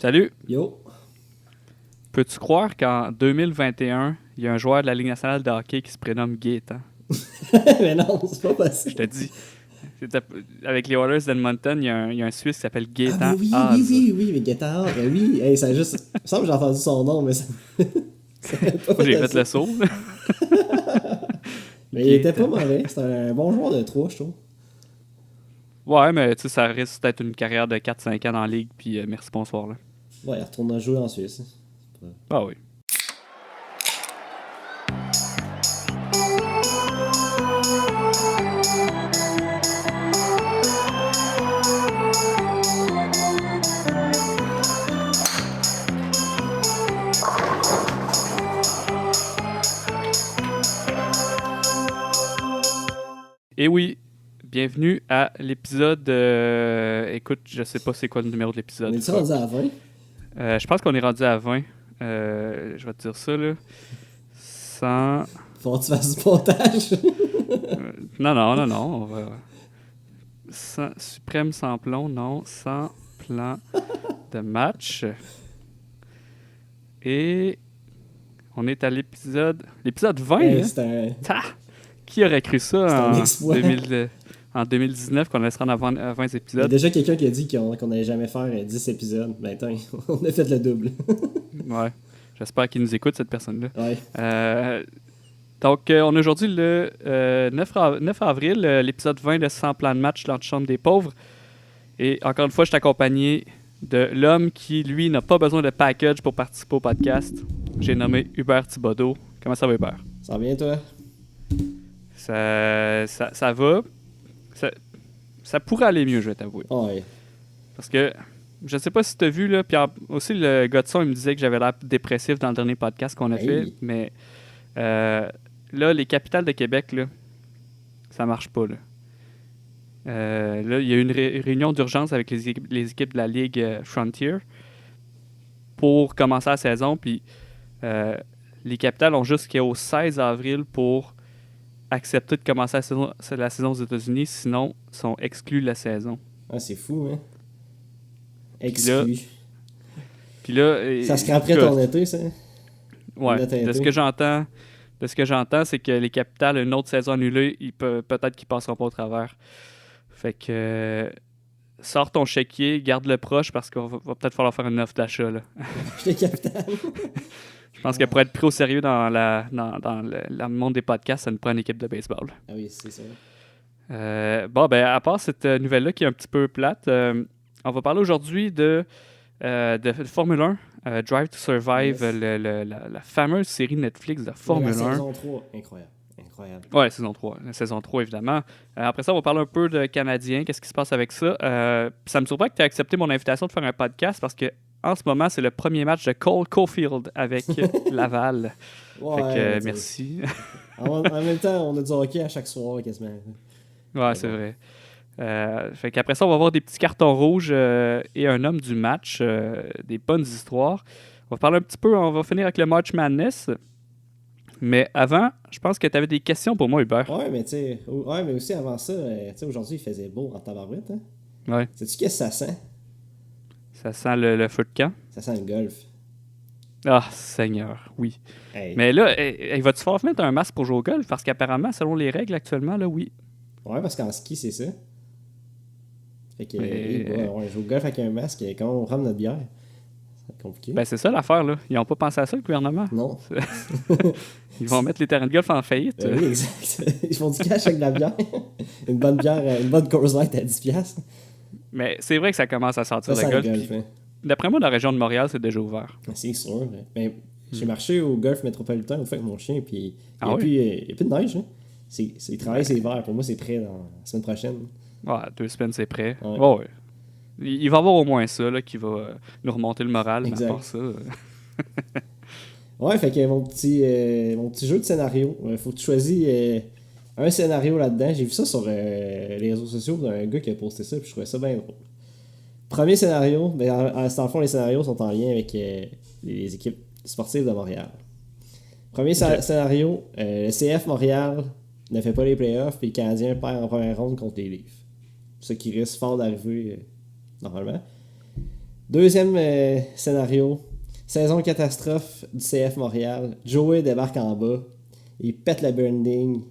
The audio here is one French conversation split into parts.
Salut! Yo! Peux-tu croire qu'en 2021, il y a un joueur de la Ligue nationale de hockey qui se prénomme Gaétan? Mais non, c'est pas possible. Je te dis. Avec les Oilers d'Edmonton, il y a un Suisse qui s'appelle Ah, Gaétan mais oui, Haas. oui, mais Guetta, ben oui. Hey, ça a juste... Il me semble que j'ai entendu son nom, mais ça... ça m'a pas Moi, j'ai fait fait le saut. Mais il était pas mauvais. C'était un bon joueur de 3, je trouve. Ouais, mais tu sais, ça risque d'être une carrière de 4-5 ans dans la Ligue, puis merci, bonsoir. Là. Ouais, il retourne à jouer en Suisse. Ah oui. Et oui, bienvenue à l'épisode... Écoute, je sais pas c'est quoi le numéro de l'épisode. On est-tu rendu à 20? Je pense qu'on est rendu à 20. Je vais te dire ça, là. 100... Faut que tu fasses du montage. Non, on va... Suprême sans plomb, non. Sans plan de match. Et... On est à l'épisode 20, Hey, hein? c'est un... Qui aurait cru ça un exploit. en 2019 qu'on allait se rendre à 20 Il y a épisodes? déjà quelqu'un qui a dit qu'on allait jamais faire 10 épisodes. Ben, attends, on a fait le double. Ouais. J'espère qu'il nous écoute, cette personne-là. Ouais. Donc, on est aujourd'hui le 9 avril, l'épisode 20 de 100 plans de match dans la chambre des pauvres. Et encore une fois, je suis accompagné de l'homme qui, lui, n'a pas besoin de package pour participer au podcast. J'ai nommé Hubert Thibodeau. Comment ça va, Hubert? Ça va bien, toi? Ça va. Ça pourrait aller mieux, je vais t'avouer. Ouais. Parce que, je sais pas si tu as vu, là, puis aussi le gars de son, il me disait que j'avais l'air dépressif dans le dernier podcast qu'on a fait, mais là, les capitales de Québec, là, ça marche pas, là. Là, il y a eu une réunion d'urgence avec les équipes de la Ligue Frontier pour commencer la saison, puis les capitales ont jusqu'au 16 avril pour accepter de commencer la saison aux États-Unis, sinon ils sont exclus de la saison. Ah, c'est fou, hein? Exclu. Puis là, ça se craperait ton été, ça? Ouais. De ce que j'entends, c'est que les capitales, une autre saison annulée, peut-être qu'ils passeront pas au travers. Fait que sors ton chéquier, garde-le proche parce qu'il va peut-être falloir faire une offre d'achat. Là. J'étais capital. Je pense que pour être pris au sérieux dans le monde des podcasts, ça nous prend une équipe de baseball. Ah oui, c'est ça. Bon, ben à part cette nouvelle-là qui est un petit peu plate, on va parler aujourd'hui de Formule 1, Drive to Survive, Yes. la fameuse série Netflix de Formule 1. La saison 3, incroyable. Ouais, saison 3. La saison 3, évidemment. Après ça, on va parler un peu de Canadiens, qu'est-ce qui se passe avec ça. Ça me surprend que tu aies accepté mon invitation de faire un podcast parce que en ce moment, c'est le premier match de Cole Caulfield avec Laval. Ouais, fait que merci. en même temps, on a du hockey à chaque soir, quasiment. Ouais, c'est vrai. Fait qu'après ça, on va avoir des petits cartons rouges et un homme du match, des bonnes histoires. On va finir avec le March Madness. Mais avant, je pense que tu avais des questions pour moi, Hubert. Ouais, mais tu sais, mais aussi avant ça, tu sais, aujourd'hui, il faisait beau en tabarouette, hein? Ouais. Sais-tu qu'est-ce que ça sent? Ça sent le feu de camp. Ça sent le golf. Ah, Seigneur, oui. Hey. Mais là, va-tu falloir mettre un masque pour jouer au golf? Parce qu'apparemment, selon les règles actuellement, là, oui. Ouais, parce qu'en ski, c'est ça. Fait que, Mais... on joue au golf avec un masque, et quand on rame notre bière, c'est compliqué. Ben, c'est ça l'affaire, là. Ils n'ont pas pensé à ça, le gouvernement. Non. Ils vont mettre les terrains de golf en faillite. Oui, exact. Ils font du cash avec de la bière. Une bonne bière, une bonne Coors Light à 10$. Mais c'est vrai que ça commence à sortir Ça le sent golf. le golf, hein. D'après moi, dans la région de Montréal, c'est déjà ouvert. C'est sûr. Mais j'ai marché au golf métropolitain au fait avec mon chien, puis il n'y a plus de neige. Hein. Il travaille ses verres. Pour moi, c'est prêt dans la semaine prochaine. Ouais, 2 semaines, c'est prêt. Ouais. Ouais. Il va y avoir au moins ça là, qui va nous remonter le moral, Exact. mais à part ça... Ouais, fait que mon petit jeu de scénario. Faut que tu choisis un scénario là-dedans. J'ai vu ça sur les réseaux sociaux d'un gars qui a posté ça, puis je trouvais ça bien drôle. Premier scénario, dans le fond, les scénarios sont en lien avec les équipes sportives de Montréal. Premier scénario, le CF Montréal ne fait pas les playoffs, puis le Canadien perd en première ronde contre les Leafs. Ce qui risque fort d'arriver normalement. Deuxième scénario. Saison catastrophe du CF Montréal. Joey débarque en bas. Il pète le branding.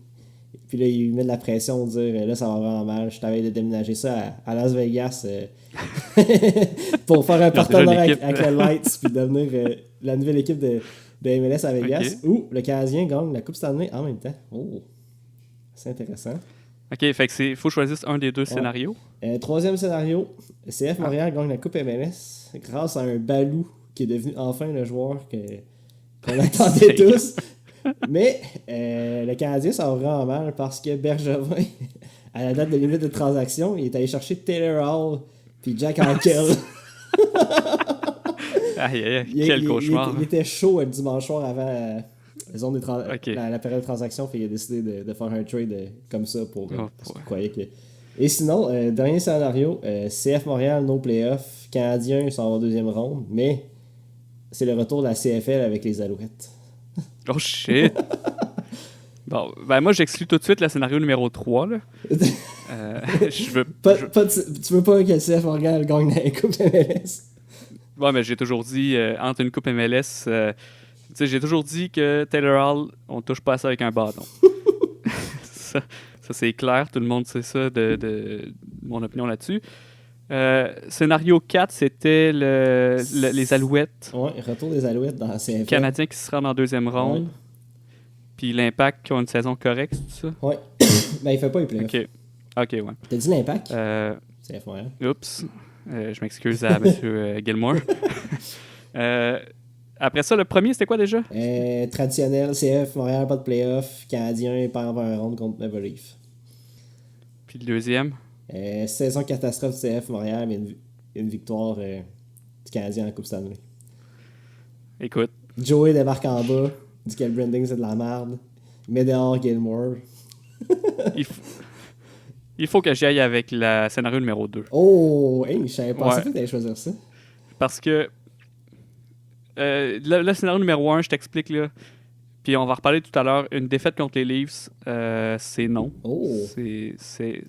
Puis là, il met de la pression, dire là, ça va vraiment mal. Je t'avais de déménager ça à Las Vegas pour faire un partenariat avec le Lights puis devenir la nouvelle équipe de MLS à Vegas. Okay. Où le Canadien gagne la Coupe Stanley en même temps. Oh, c'est intéressant. OK, fait que faut choisir un des deux scénarios. Troisième scénario, CF Montréal gagne la Coupe MLS grâce à un Balou qui est devenu enfin le joueur qu'on attendait tous. Mais le Canadien, ça va vraiment mal parce que Bergevin, à la date de limite de transaction, il est allé chercher Taylor Hall puis Jack Eichel. Quel cauchemar. Il était chaud le dimanche soir avant la période de transaction, puis il a décidé de faire un trade comme ça pour parce qu'il croyait que... Et sinon, dernier scénario, CF Montréal, no playoff, Canadien, ça va en deuxième ronde, mais c'est le retour de la CFL avec les Alouettes. Oh shit! Bon, ben moi j'exclus tout de suite le scénario numéro 3. Là. Je veux. Tu veux pas que le CF Montréal gagne la Coupe MLS? Ouais, mais j'ai toujours dit, entre une Coupe MLS, j'ai toujours dit que Taylor Hall, on touche pas à ça avec un bâton. ça c'est clair, tout le monde sait ça de mon opinion là-dessus. Scénario 4, c'était les Alouettes. Ouais, retour des Alouettes dans la CFL. Canadien qui se rend en deuxième ronde. Ouais. Puis l'Impact qui a une saison correcte, c'est ça? Ouais. Ben, il fait pas les playoffs. OK, ouais. T'as dit l'Impact? CF Montréal. Oups. Je m'excuse à M. Gilmore. Après ça, le premier, c'était quoi déjà? Traditionnel, CF Montréal, pas de playoff. Canadien perd un ronde contre Maple Leaf. Puis le deuxième? Saison catastrophe du CF Montréal, mais une victoire du Canadien en Coupe Stanley. Écoute. Joey débarque en bas, dit que le branding c'est de la merde. Met dehors Gilmore. Il faut que j'y aille avec le scénario numéro 2. Oh, hey, je savais pas que t'allais choisir ça. Parce que le scénario numéro 1, je t'explique là. Puis on va reparler tout à l'heure. Une défaite contre les Leafs, c'est non. Oh. C'est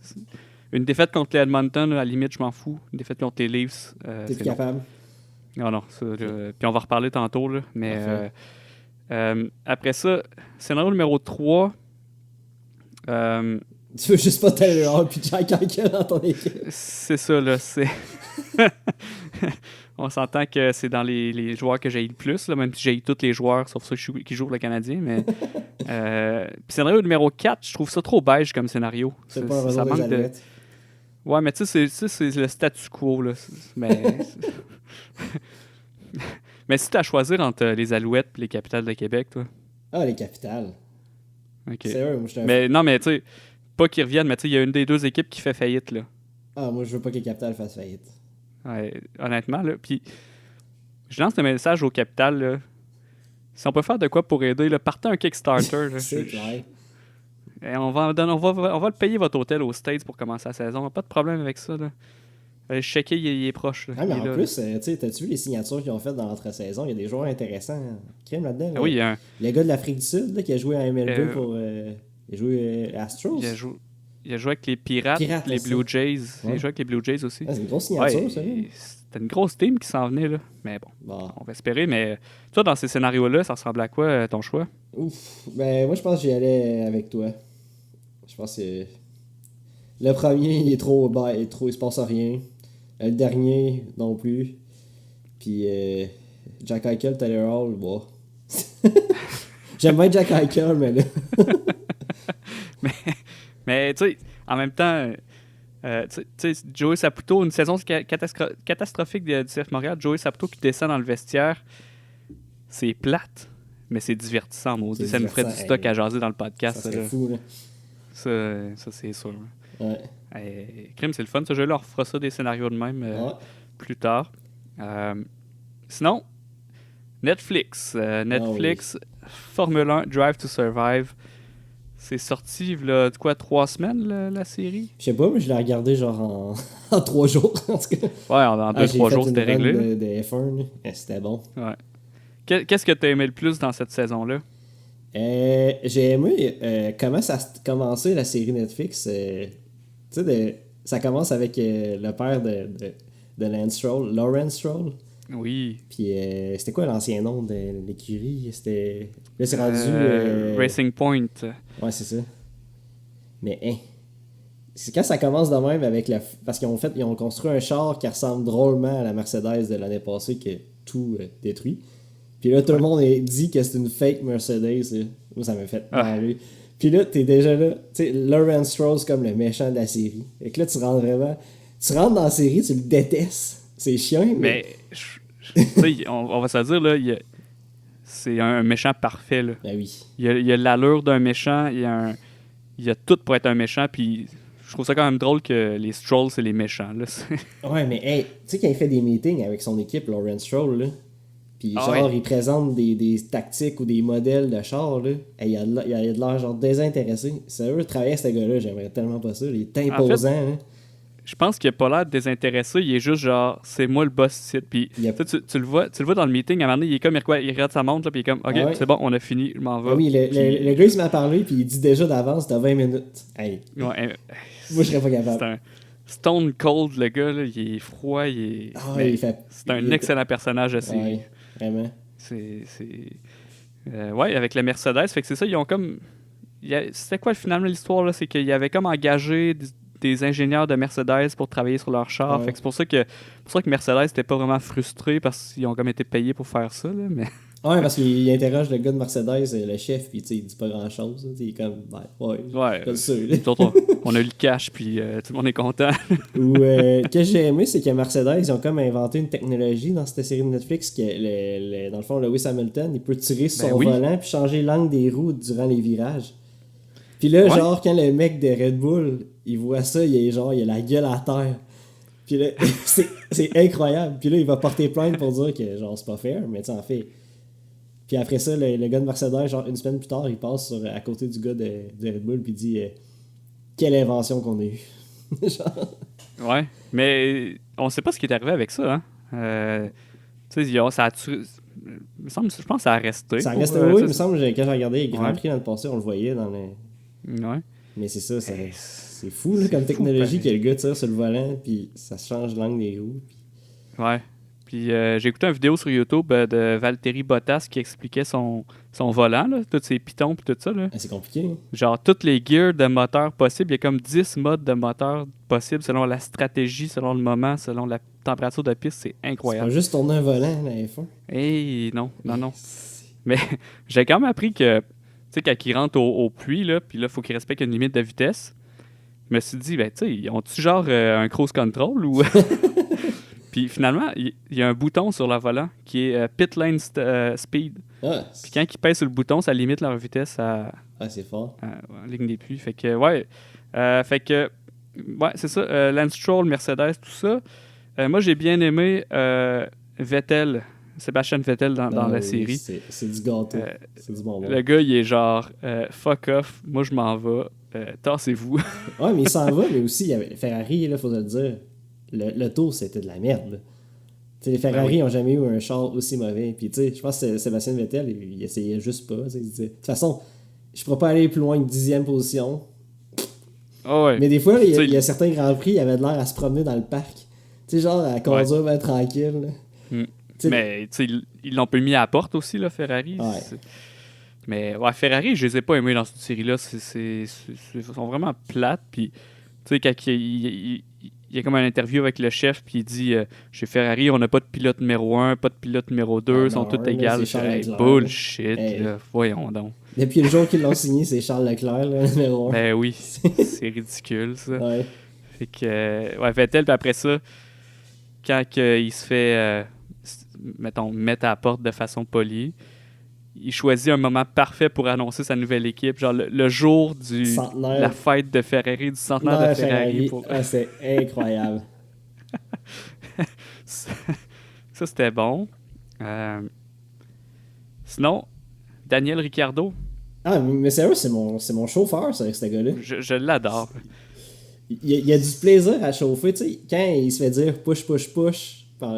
une défaite contre les Edmonton, à la limite, je m'en fous. Une défaite contre les Leafs, t'es plus capable? Non. Puis on va reparler tantôt, là. Mais après ça, scénario numéro 3... tu veux juste pas Taylor Hall puis Jack Eichel dans ton équipe? C'est ça, là. On s'entend que c'est dans les joueurs que j'ai le plus, là, même si j'ai tous les joueurs, sauf ceux qui jouent pour le Canadien. Mais puis scénario numéro 4, je trouve ça trop beige comme scénario. C'est pas un retour des Alouettes. Ouais, mais tu sais, c'est le statu quo. Là. Mais mais si tu as à choisir entre les Alouettes et les Capitales de Québec, toi? Ah, les Capitales. OK. C'est vrai, moi je mais non, mais tu sais, pas qu'ils reviennent, mais tu sais, il y a une des deux équipes qui fait faillite, là. Ah, moi je veux pas que les Capitales fassent faillite. Ouais, honnêtement, là. Puis je lance le message aux Capitales, là. Si on peut faire de quoi pour aider, là, partez un Kickstarter. Là, c'est clair. Et on va le payer votre hôtel aux States pour commencer la saison. Pas de problème avec ça. Là. Allez checker, il est proche. Là. Ah, mais en plus, t'as-tu vu les signatures qu'ils ont faites dans l'entre-saison? Il y a des joueurs intéressants. Crème là-dedans. Ah, oui, il y a un... Le gars de l'Afrique du Sud là, qui a joué à MLB pour... il a joué Astros. Il a joué avec les Pirates les Blue Jays. Ouais. Il a joué avec les Blue Jays aussi. Ah, c'est une grosse signature, ça. C'était une grosse team qui s'en venait. Là. Mais bon, on va espérer. Mais toi, dans ces scénarios-là, ça ressemble à quoi, ton choix? Ouf. Ben, moi, je pense que j'y allais avec toi. Je pense que le premier, il est trop bas, il se passe à rien. Le dernier, non plus. Puis Jack Eichel, Taylor Hall, bon. J'aime bien Jack Eichel, mais là... mais tu sais, en même temps, tu sais, Joey Saputo, une saison catastrophique du CF Montréal, Joey Saputo qui descend dans le vestiaire, c'est plate, mais c'est divertissant, maudit. Ça nous ferait du stock à jaser dans le podcast. Ça serait fou, là. Ça c'est sûr. Ouais. Crime, c'est le fun. Ce jeu-là, on refera ça des scénarios de même plus tard. Sinon, Netflix. Netflix, Formule 1, Drive to Survive. C'est sorti, là, 3 semaines, la série? Je sais pas, mais je l'ai regardé genre en 3 jours, en tout cas. Ouais, en 2-3 jours, c'était réglé. De F1, c'était bon. Ouais. Qu'est-ce que tu as aimé le plus dans cette saison-là? J'ai aimé comment ça a commencé, la série Netflix. Tu sais, ça commence avec le père de Lance Stroll, Lawrence Stroll. Oui. Puis c'était quoi l'ancien nom de l'écurie? C'était... Là, c'est rendu... Racing Point. Ouais, c'est ça. Mais, c'est quand ça commence de même avec la... Parce ils ont construit un char qui ressemble drôlement à la Mercedes de l'année passée qui a tout détruit. Puis là, tout le monde dit que c'est une fake Mercedes. Là. Moi, ça m'a fait marrer. Puis là, t'es déjà là. Tu sais, Lawrence Stroll, c'est comme le méchant de la série. Et que là, tu rentres dans la série, tu le détestes. C'est chiant, mais... tu sais, on va se le dire, là, c'est un méchant parfait, là. Ben oui. Il a l'allure d'un méchant, il a tout pour être un méchant, puis je trouve ça quand même drôle que les Strolls, c'est les méchants, là. Ouais, mais, tu sais, quand il fait des meetings avec son équipe, Lawrence Stroll, là, puis il présente des tactiques ou des modèles de chars, là, il a de l'air genre désintéressé. Sérieux, travailler avec ce gars-là, j'aimerais tellement pas ça. Il est imposant, hein. Je pense qu'il a pas l'air désintéressé, il est juste genre, c'est moi le boss ici. Puis tu le vois dans le meeting, à un moment donné, il est comme, il regarde sa montre, là, puis il est comme, ok, c'est bon, on a fini, je m'en vais. Ah oui, le gars, il m'a parlé, puis il dit déjà d'avance, t'as 20 minutes. Hey. Ouais, moi, je serais pas capable. C'est un stone cold, le gars, là, il est froid, c'est un excellent personnage aussi. Ouais, vraiment. Ouais, avec la Mercedes, fait que c'est ça, ils ont comme... C'était quoi finalement l'histoire, là? C'est qu'ils avaient comme engagé des ingénieurs de Mercedes pour travailler sur leur char. Ouais. Fait que c'est pour ça que Mercedes n'était pas vraiment frustré parce qu'ils ont comme été payés pour faire ça, là, mais... Ouais, parce qu'il interroge le gars de Mercedes, le chef, puis il dit pas grand-chose. Il est comme, c'est sûr. On a eu le cash, puis tout le monde est content. Ou, ce que j'ai aimé, c'est que Mercedes, ils ont comme inventé une technologie dans cette série de Netflix que, dans le fond, Lewis Hamilton, il peut tirer sur son volant puis changer l'angle des roues durant les virages. Puis là, genre, quand le mec de Red Bull, il voit ça, il a la gueule à terre. Puis là, c'est incroyable. Puis là, il va porter plainte pour dire que, genre, c'est pas fair, mais tu sais, en fait... Puis après ça, le gars de Mercedes, genre une semaine plus tard, il passe à côté du gars de Red Bull puis il dit quelle invention qu'on a eue. Genre... Ouais, mais on sait pas ce qui est arrivé avec ça. Hein? Tu sais, ça a tué. Je pense que ça a resté. Ça a resté, oui, il me semble, quand j'ai regardé les Grands Prix dans le passé, on le voyait dans les. Ouais. Mais c'est ça, c'est fou là, comme technologie que le gars tire sur le volant puis ça change l'angle des roues. Puis... Ouais. Puis j'ai écouté une vidéo sur YouTube de Valtteri Bottas qui expliquait son volant, là, tous ses pitons et tout ça. Là. C'est compliqué. Hein? Genre, toutes les gears de moteur possibles. Il y a comme 10 modes de moteur possibles selon la stratégie, selon le moment, selon la température de piste. C'est incroyable. C'est pas juste tourner un volant, la F1. Hey, non. Mais j'ai quand même appris que, tu sais, quand ils rentrent au puits, là, puis là, il faut qu'ils respectent une limite de vitesse. Je me suis dit, ben, tu sais, ils ont-tu genre un cruise control ou... Puis finalement, il y a un bouton sur le volant qui est Pit Lane Speed. Puis quand ils pèsent sur le bouton, ça limite leur vitesse à... c'est fort. En ligne des puits. Fait que, ouais. C'est ça. Lance Stroll, Mercedes, tout ça. Moi, j'ai bien aimé Vettel, Sébastien Vettel dans la série. C'est du gâteau. C'est du bonbon. Le gars, il est genre fuck off, moi je m'en vais, tassez-vous. Ouais, mais il s'en va, mais aussi, il y avait Ferrari, il faut te le dire. Le tour, c'était de la merde. Les Ferrari n'ont jamais eu un char aussi mauvais. Puis, je pense que Sébastien Vettel, il essayait juste pas. Il disait, de toute façon, je ne pourrais pas aller plus loin que 10e position. Oh ouais. Mais des fois, il y a certains Grands Prix, il avait de l'air à se promener dans le parc. Genre à conduire bien tranquille. Mais ils l'ont pas mis à la porte aussi, là, Ferrari. Ouais. Mais Ferrari, je les ai pas aimés dans cette série-là. Ils sont vraiment plates. Puis, tu sais, quand il y a comme une interview avec le chef, puis il dit chez Ferrari, on n'a pas de pilote numéro 1, pas de pilote numéro 2, sont tous égales. Bullshit, là, voyons donc. Depuis le jour qu'ils l'ont signé, c'est Charles Leclerc, le numéro 1. Ben oui, c'est ridicule, ça. Ouais. Fait que, Vettel, puis après ça, quand il se fait, mettons, mettre à la porte de façon polie, il choisit un moment parfait pour annoncer sa nouvelle équipe, genre le jour de la fête de Ferrari, du centenaire de Ferrari. C'est incroyable. Ça, c'était bon. Sinon, Daniel Ricciardo. Ah, mais sérieux, c'est mon chauffeur, ce gars-là. Je l'adore. Il y a du plaisir à chauffer, tu sais, quand il se fait dire push par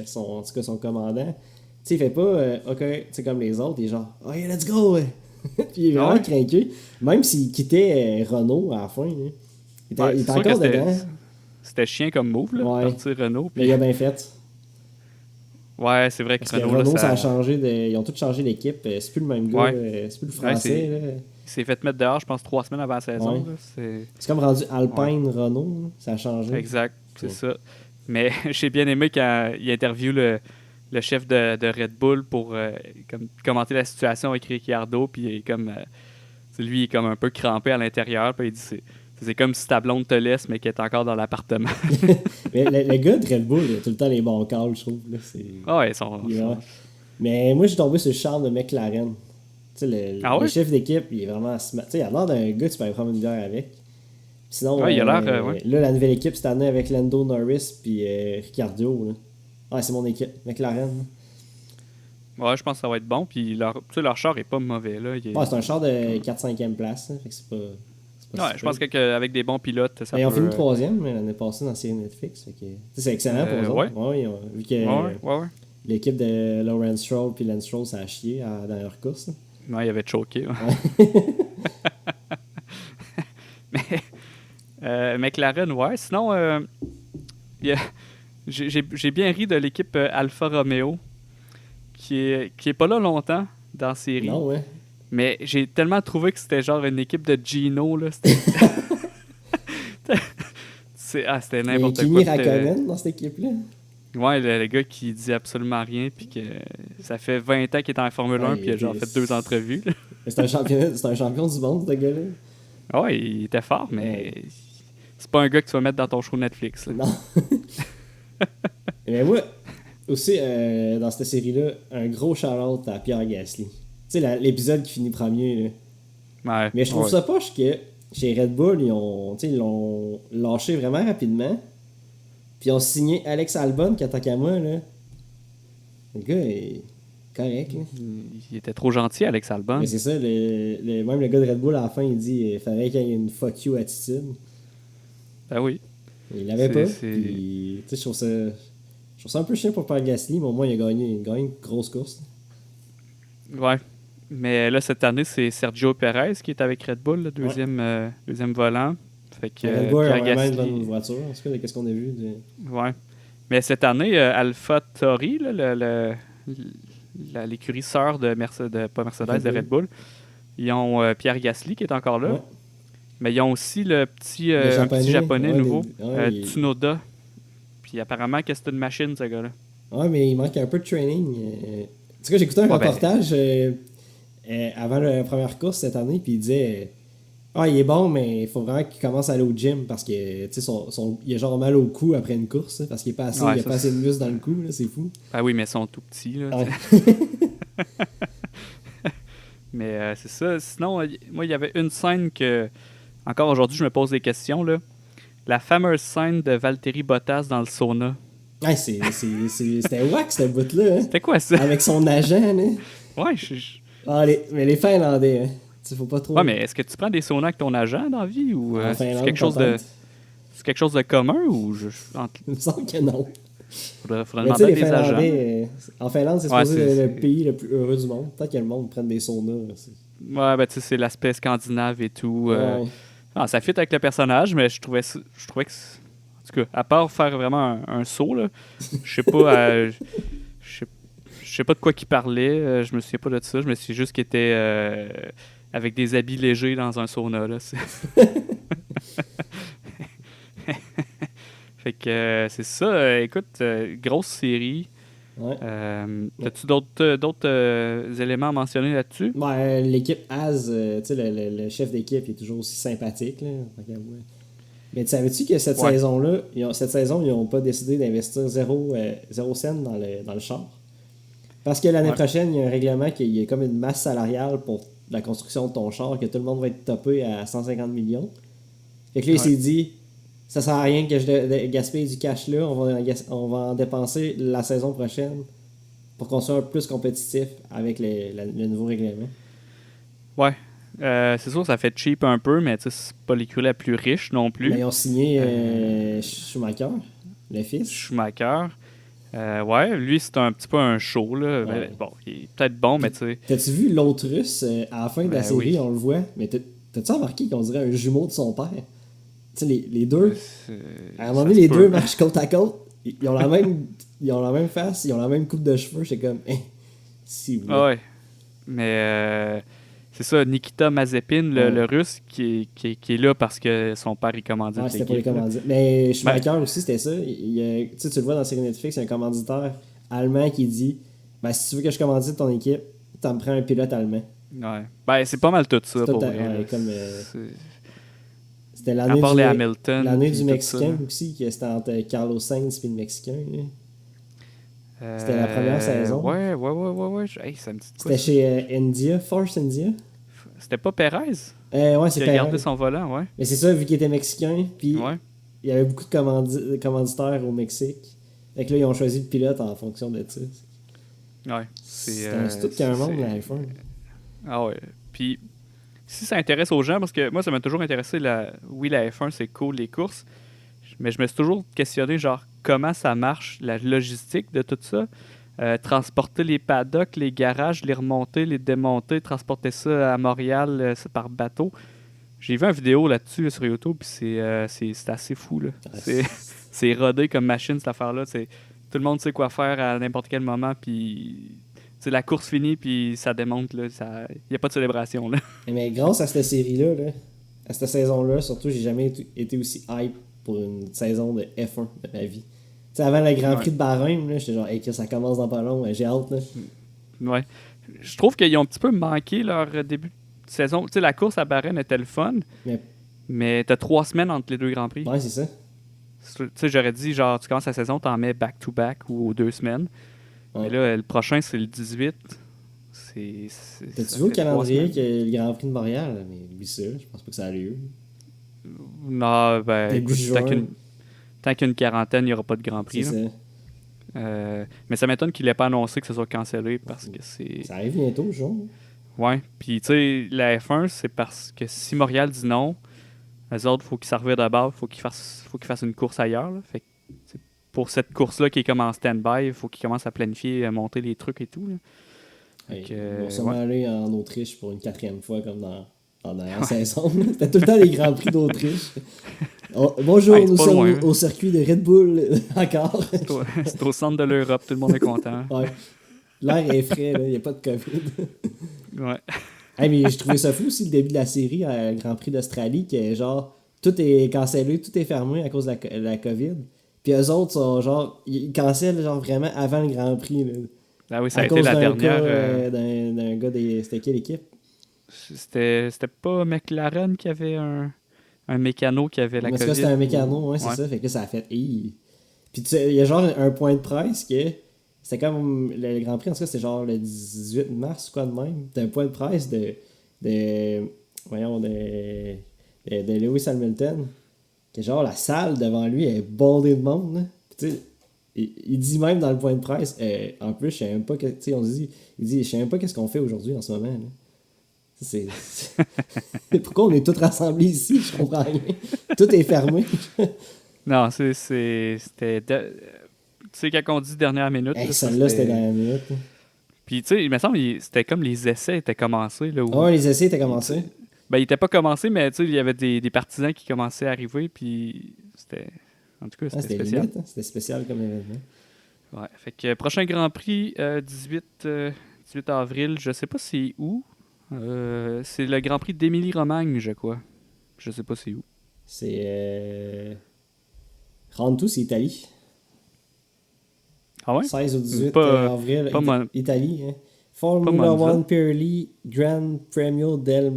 son commandant. Tu sais, il fait pas OK, c'est comme les autres, il est genre OK, let's go! Puis il est vraiment craqué. Même s'il quittait Renault à la fin, il était encore dedans. c'était chiant comme move, là, Ouais. partir Renault. Mais il a bien fait. Ouais, c'est vrai que Parce que Renault, Renault, là, ça a changé. Ils ont tous changé l'équipe. C'est plus le même gars. Ouais. C'est plus le Ouais, français. Là. il s'est fait mettre dehors, je pense, 3 semaines avant la saison. Ouais. Là. C'est comme rendu Alpine Renault. Là. Ça a changé. Exact, c'est Ouais. ça. Mais j'ai bien aimé quand il interviewe le chef de Red Bull pour commenter la situation avec Ricciardo. Puis il est comme, lui, il est comme un peu crampé à l'intérieur. Puis il dit c'est comme si ta blonde te laisse, mais qu'elle est encore dans l'appartement. Mais le gars de Red Bull, il a tout le temps les bons calls, je trouve. Là. Ouais, ils sont. Mais moi, j'ai tombé sur le charme de McLaren. Tu sais, le chef d'équipe, il est vraiment smart. Tu sais, il a l'air d'un gars que tu peux aller prendre une bière avec. Sinon, ouais, il a l'air. Ouais. là, la nouvelle équipe cette année avec Lando Norris puis Ricciardo. Là. Ouais, c'est mon équipe, McLaren. Ouais, je pense que ça va être bon. Puis leur char est pas mauvais. Là. Ouais, c'est un char de 4-5e place. Hein, fait que c'est pas ouais, je pense qu'avec des bons pilotes, ça ils ont peut... fini 3e l'année passée dans la série Netflix. Fait que, c'est excellent pour eux autres. Ouais, vu que l'équipe de Lawrence Stroll puis Lance Stroll, ça a chié dans leur course. Là. Ouais, il avait choqué. Ouais. Mais McLaren, ouais. Sinon, j'ai bien ri de l'équipe Alfa Romeo qui est pas là longtemps dans la série. Non, ouais. Mais j'ai tellement trouvé que c'était genre une équipe de Gino. Là. C'était n'importe quoi. Kimi Raikkonen dans cette équipe-là. Ouais, le gars qui dit absolument rien, puis que ça fait 20 ans qu'il est en Formule 1, puis il a genre fait 2 entrevues. C'est un champion du monde, ce gars-là. Ouais, il était fort, mais c'est pas un gars que tu vas mettre dans ton show Netflix. Là. Non. Mais moi, aussi, dans cette série-là, un gros shout-out à Pierre Gasly. Tu sais, l'épisode qui finit premier. Là. Ouais, mais je trouve ça poche que chez Red Bull, ils l'ont lâché vraiment rapidement. Puis ils ont signé Alex Albon, qui attaque à moi. Là. Le gars est correct. Là. Il était trop gentil, Alex Albon. Mais c'est ça, même le gars de Red Bull, à la fin, il dit il fallait qu'il y ait une fuck you attitude. Ben oui. Il l'avait pas. Puis, je trouve ça un peu chiant pour Pierre Gasly, mais au moins, il a gagné une grosse course. Ouais. Mais là, cette année, c'est Sergio Perez qui est avec Red Bull, le deuxième volant. Fait que, Red Bull a vraiment Gasly... une bonne voiture, en tout cas, qu'est-ce qu'on a vu. Ouais. Mais cette année, AlphaTauri, l'écurie sœur de Mercedes, pas Mercedes, de Red Bull, ils ont Pierre Gasly qui est encore là. Ouais. Mais ils ont aussi un petit japonais nouveau, Tsunoda. Puis apparemment que c'est une machine, ce gars-là. Ouais, mais il manque un peu de training. En tout cas, j'ai écouté un reportage avant la première course cette année, puis il disait il est bon, mais il faut vraiment qu'il commence à aller au gym parce que il a genre mal au cou après une course, hein, parce qu'il n'y a pas assez de muscles dans le cou, là, c'est fou. Ah oui, mais ils sont tout petits. Là, mais c'est ça. Sinon, moi, il y avait une scène que, encore aujourd'hui, je me pose des questions. Là. La fameuse scène de Valtteri Bottas dans le sauna. Ouais, c'était wack, cette bout-là. Hein? C'était quoi ça? Avec son agent. Là. Ouais, mais les Finlandais, hein? Faut pas trop... Ouais, mais est-ce que tu prends des saunas avec ton agent dans la vie? Ou c'est quelque chose de commun? Ou Il me semble que non. Faudrait demander à des agents. En Finlande, c'est supposé le pays le plus heureux du monde. Peut-être que le monde prenne des saunas. Ouais, ben tu sais, c'est l'aspect scandinave et tout. Ça fit avec le personnage, mais je trouvais que... En tout cas, à part faire vraiment un saut, là, je sais pas... je sais pas de quoi qu'il parlait. Je me souviens pas de ça. Je me suis juste qu'il était avec des habits légers dans un sauna. Là. Fait que c'est ça. Écoute, grosse série. Ouais. As-tu d'autres éléments à mentionner là-dessus? L'équipe Az, le chef d'équipe, il est toujours aussi sympathique. Là. Mais savais-tu que cette saison-là, ils n'ont pas décidé d'investir 0 cent dans le char? Parce que l'année prochaine, il y a un règlement qu'il y a comme une masse salariale pour la construction de ton char, que tout le monde va être topé à 150 millions. Fait que là, il s'est dit, ça sert à rien que je gaspille du cash là, on va en dépenser la saison prochaine pour qu'on soit plus compétitif avec le nouveau règlement. Ouais. C'est sûr, ça fait cheap un peu, mais c'est pas l'écurie la plus riche non plus. Mais ils ont signé Schumacher, le fils. Schumacher. Lui, c'est un petit peu un show. Là. Ouais. Bon, il est peut-être bon, mais tu sais... T'as-tu vu l'autre russe à la fin de la série, on le voit? Mais t'as-tu remarqué qu'on dirait un jumeau de son père? sais, les deux, C'est- à un moment ça donné, se les peut. deux marchent côte à côte. Ils ont la même face, ils ont la même coupe de cheveux. J'étais comme, si vous Ah voulez. ouais. Mais c'est ça, Nikita Mazepin, Ouais. le russe, qui est là parce que son père il commandite Ouais, c'était pour les l'équipe. Là. commandites. Mais Ben, Schumacher aussi, c'était ça. Tu sais, tu le vois dans la série Netflix, il y a un commanditaire allemand qui dit ben, si tu veux que je commandite ton équipe, t'en prends un pilote allemand. ouais. Ben, c'est pas mal tout C'est ça, tout pour le temps- vrai. ouais, Là. comme, c'était À l'année part les Hamilton. l'année puis du tout ça, Mexicain là. aussi, que c'était entre Carlos Sainz et le Mexicain. Là. C'était la première saison. Ouais. Hey, ça me dit de quoi, C'était ça? chez India, Force India. C'était pas Perez Ouais, qui c'est a gardé Perez. son volant, ouais. Mais c'est ça, vu qu'il était mexicain, puis Ouais. il y avait beaucoup de commanditaires au Mexique. Fait que là, ils ont choisi le pilote en fonction de ça. Ouais. C'est tout qu'un monde, la F1. Ah ouais. Puis, si ça intéresse aux gens, parce que moi, ça m'a toujours intéressé, oui, la F1, c'est cool, les courses, mais je me suis toujours questionné, genre, comment ça marche, la logistique de tout ça. Transporter les paddocks, les garages, les remonter, les démonter, transporter ça à Montréal c'est par bateau. J'ai vu une vidéo là-dessus là, sur YouTube, puis c'est assez fou. Là. C'est rodé comme machine, cette affaire-là. Tout le monde sait quoi faire à n'importe quel moment, puis la course finie, puis ça démonte. Il n'y a pas de célébration. Là. Mais grâce à cette série-là, à cette saison-là, surtout, j'ai jamais été aussi hype pour une saison de F1 de ma vie. Tu sais, avant le Grand Prix de Bahreïn, là, j'étais genre, hey, ça commence dans pas long, j'ai hâte. Là. Ouais. Je trouve qu'ils ont un petit peu manqué leur début de saison. Tu sais, la course à Bahreïn était le fun, mais t'as 3 semaines entre les deux Grands Prix. Ouais, c'est ça. Tu sais, j'aurais dit, genre, tu commences la saison, t'en mets back-to-back ou aux 2 semaines. Ouais. Mais là, le prochain, c'est le 18. T'as-tu vu au calendrier que le Grand Prix de Montréal? Mais oui, ça, je pense pas que ça a lieu. Non, ben, Début écoute, juin. tant qu'il y a une quarantaine, il n'y aura pas de Grand Prix. C'est là. ça. Mais ça m'étonne qu'il n'ait pas annoncé que ce soit cancellé parce que c'est. Ça arrive bientôt, genre. Ouais. Puis, tu sais, la F1, c'est parce que si Montréal dit non, eux autres, il faut qu'ils s'en revirent de bord, faut qu'ils fassent une course ailleurs. Là. Fait que, pour cette course-là qui est comme en stand-by, il faut qu'ils commencent à planifier, à monter les trucs et tout. Là. Hey, Fait ils vont que, sûrement ouais. aller en Autriche pour une 4e fois, comme dans la dernière saison. C'était tout le temps les Grands Prix d'Autriche. Bonjour, Ouais, c'est nous pas sommes loin, hein. au circuit de Red Bull encore. C'est au centre de l'Europe, tout le monde est content. Ouais. L'air est frais, il n'y a pas de COVID. Ouais. Hey, mais je trouvais ça fou aussi le début de la série, le Grand Prix d'Australie, que genre, tout est cancellé, tout est fermé à cause de la COVID. Puis eux autres sont genre, ils cancellent genre vraiment avant le Grand Prix. Là, Ah oui, ça à a été cause la d'un dernière. cas, d'un gars C'était quelle équipe? C'était pas McLaren qui avait un mécano qui avait la Parce COVID. que c'était un mécano, ouais, c'est ça. Fait que là, ça a fait. Puis tu sais, il y a genre un point de presse que. C'était comme le Grand Prix, en tout cas, c'était genre le 18 mars ou quoi de même. C'était un point de presse voyons, de Lewis Hamilton. Que genre, la salle devant lui est bondée de monde. Là. Puis tu sais, il dit même dans le point de presse, en plus, je sais même pas que. Tu sais, il dit, je sais même pas qu'est-ce qu'on fait aujourd'hui en ce moment. Là. C'est... Pourquoi on est tous rassemblés ici? Je comprends rien. Tout est fermé. Non, c'était. Tu sais, quand on dit dernière minute. Hey, là, celle-là, c'était dans la minute. Puis, tu sais, il me semble c'était comme les essais étaient commencés. Là, où... Les essais étaient commencés. Ben, ils n'étaient pas commencés, mais tu sais, il y avait des partisans qui commençaient à arriver. Puis, c'était. En tout cas, c'était spécial. Limite, hein? C'était spécial comme événement. Ouais. Fait que prochain Grand Prix, 18 avril, je sais pas c'est où. C'est le Grand Prix d'Émilie-Romagne, je crois. Je sais pas c'est où. C'est. Rennes-tout, c'est Italie. Ah ouais? 16 au 18 avril, Italie. Hein. Formula One Pirelli Grand Premio del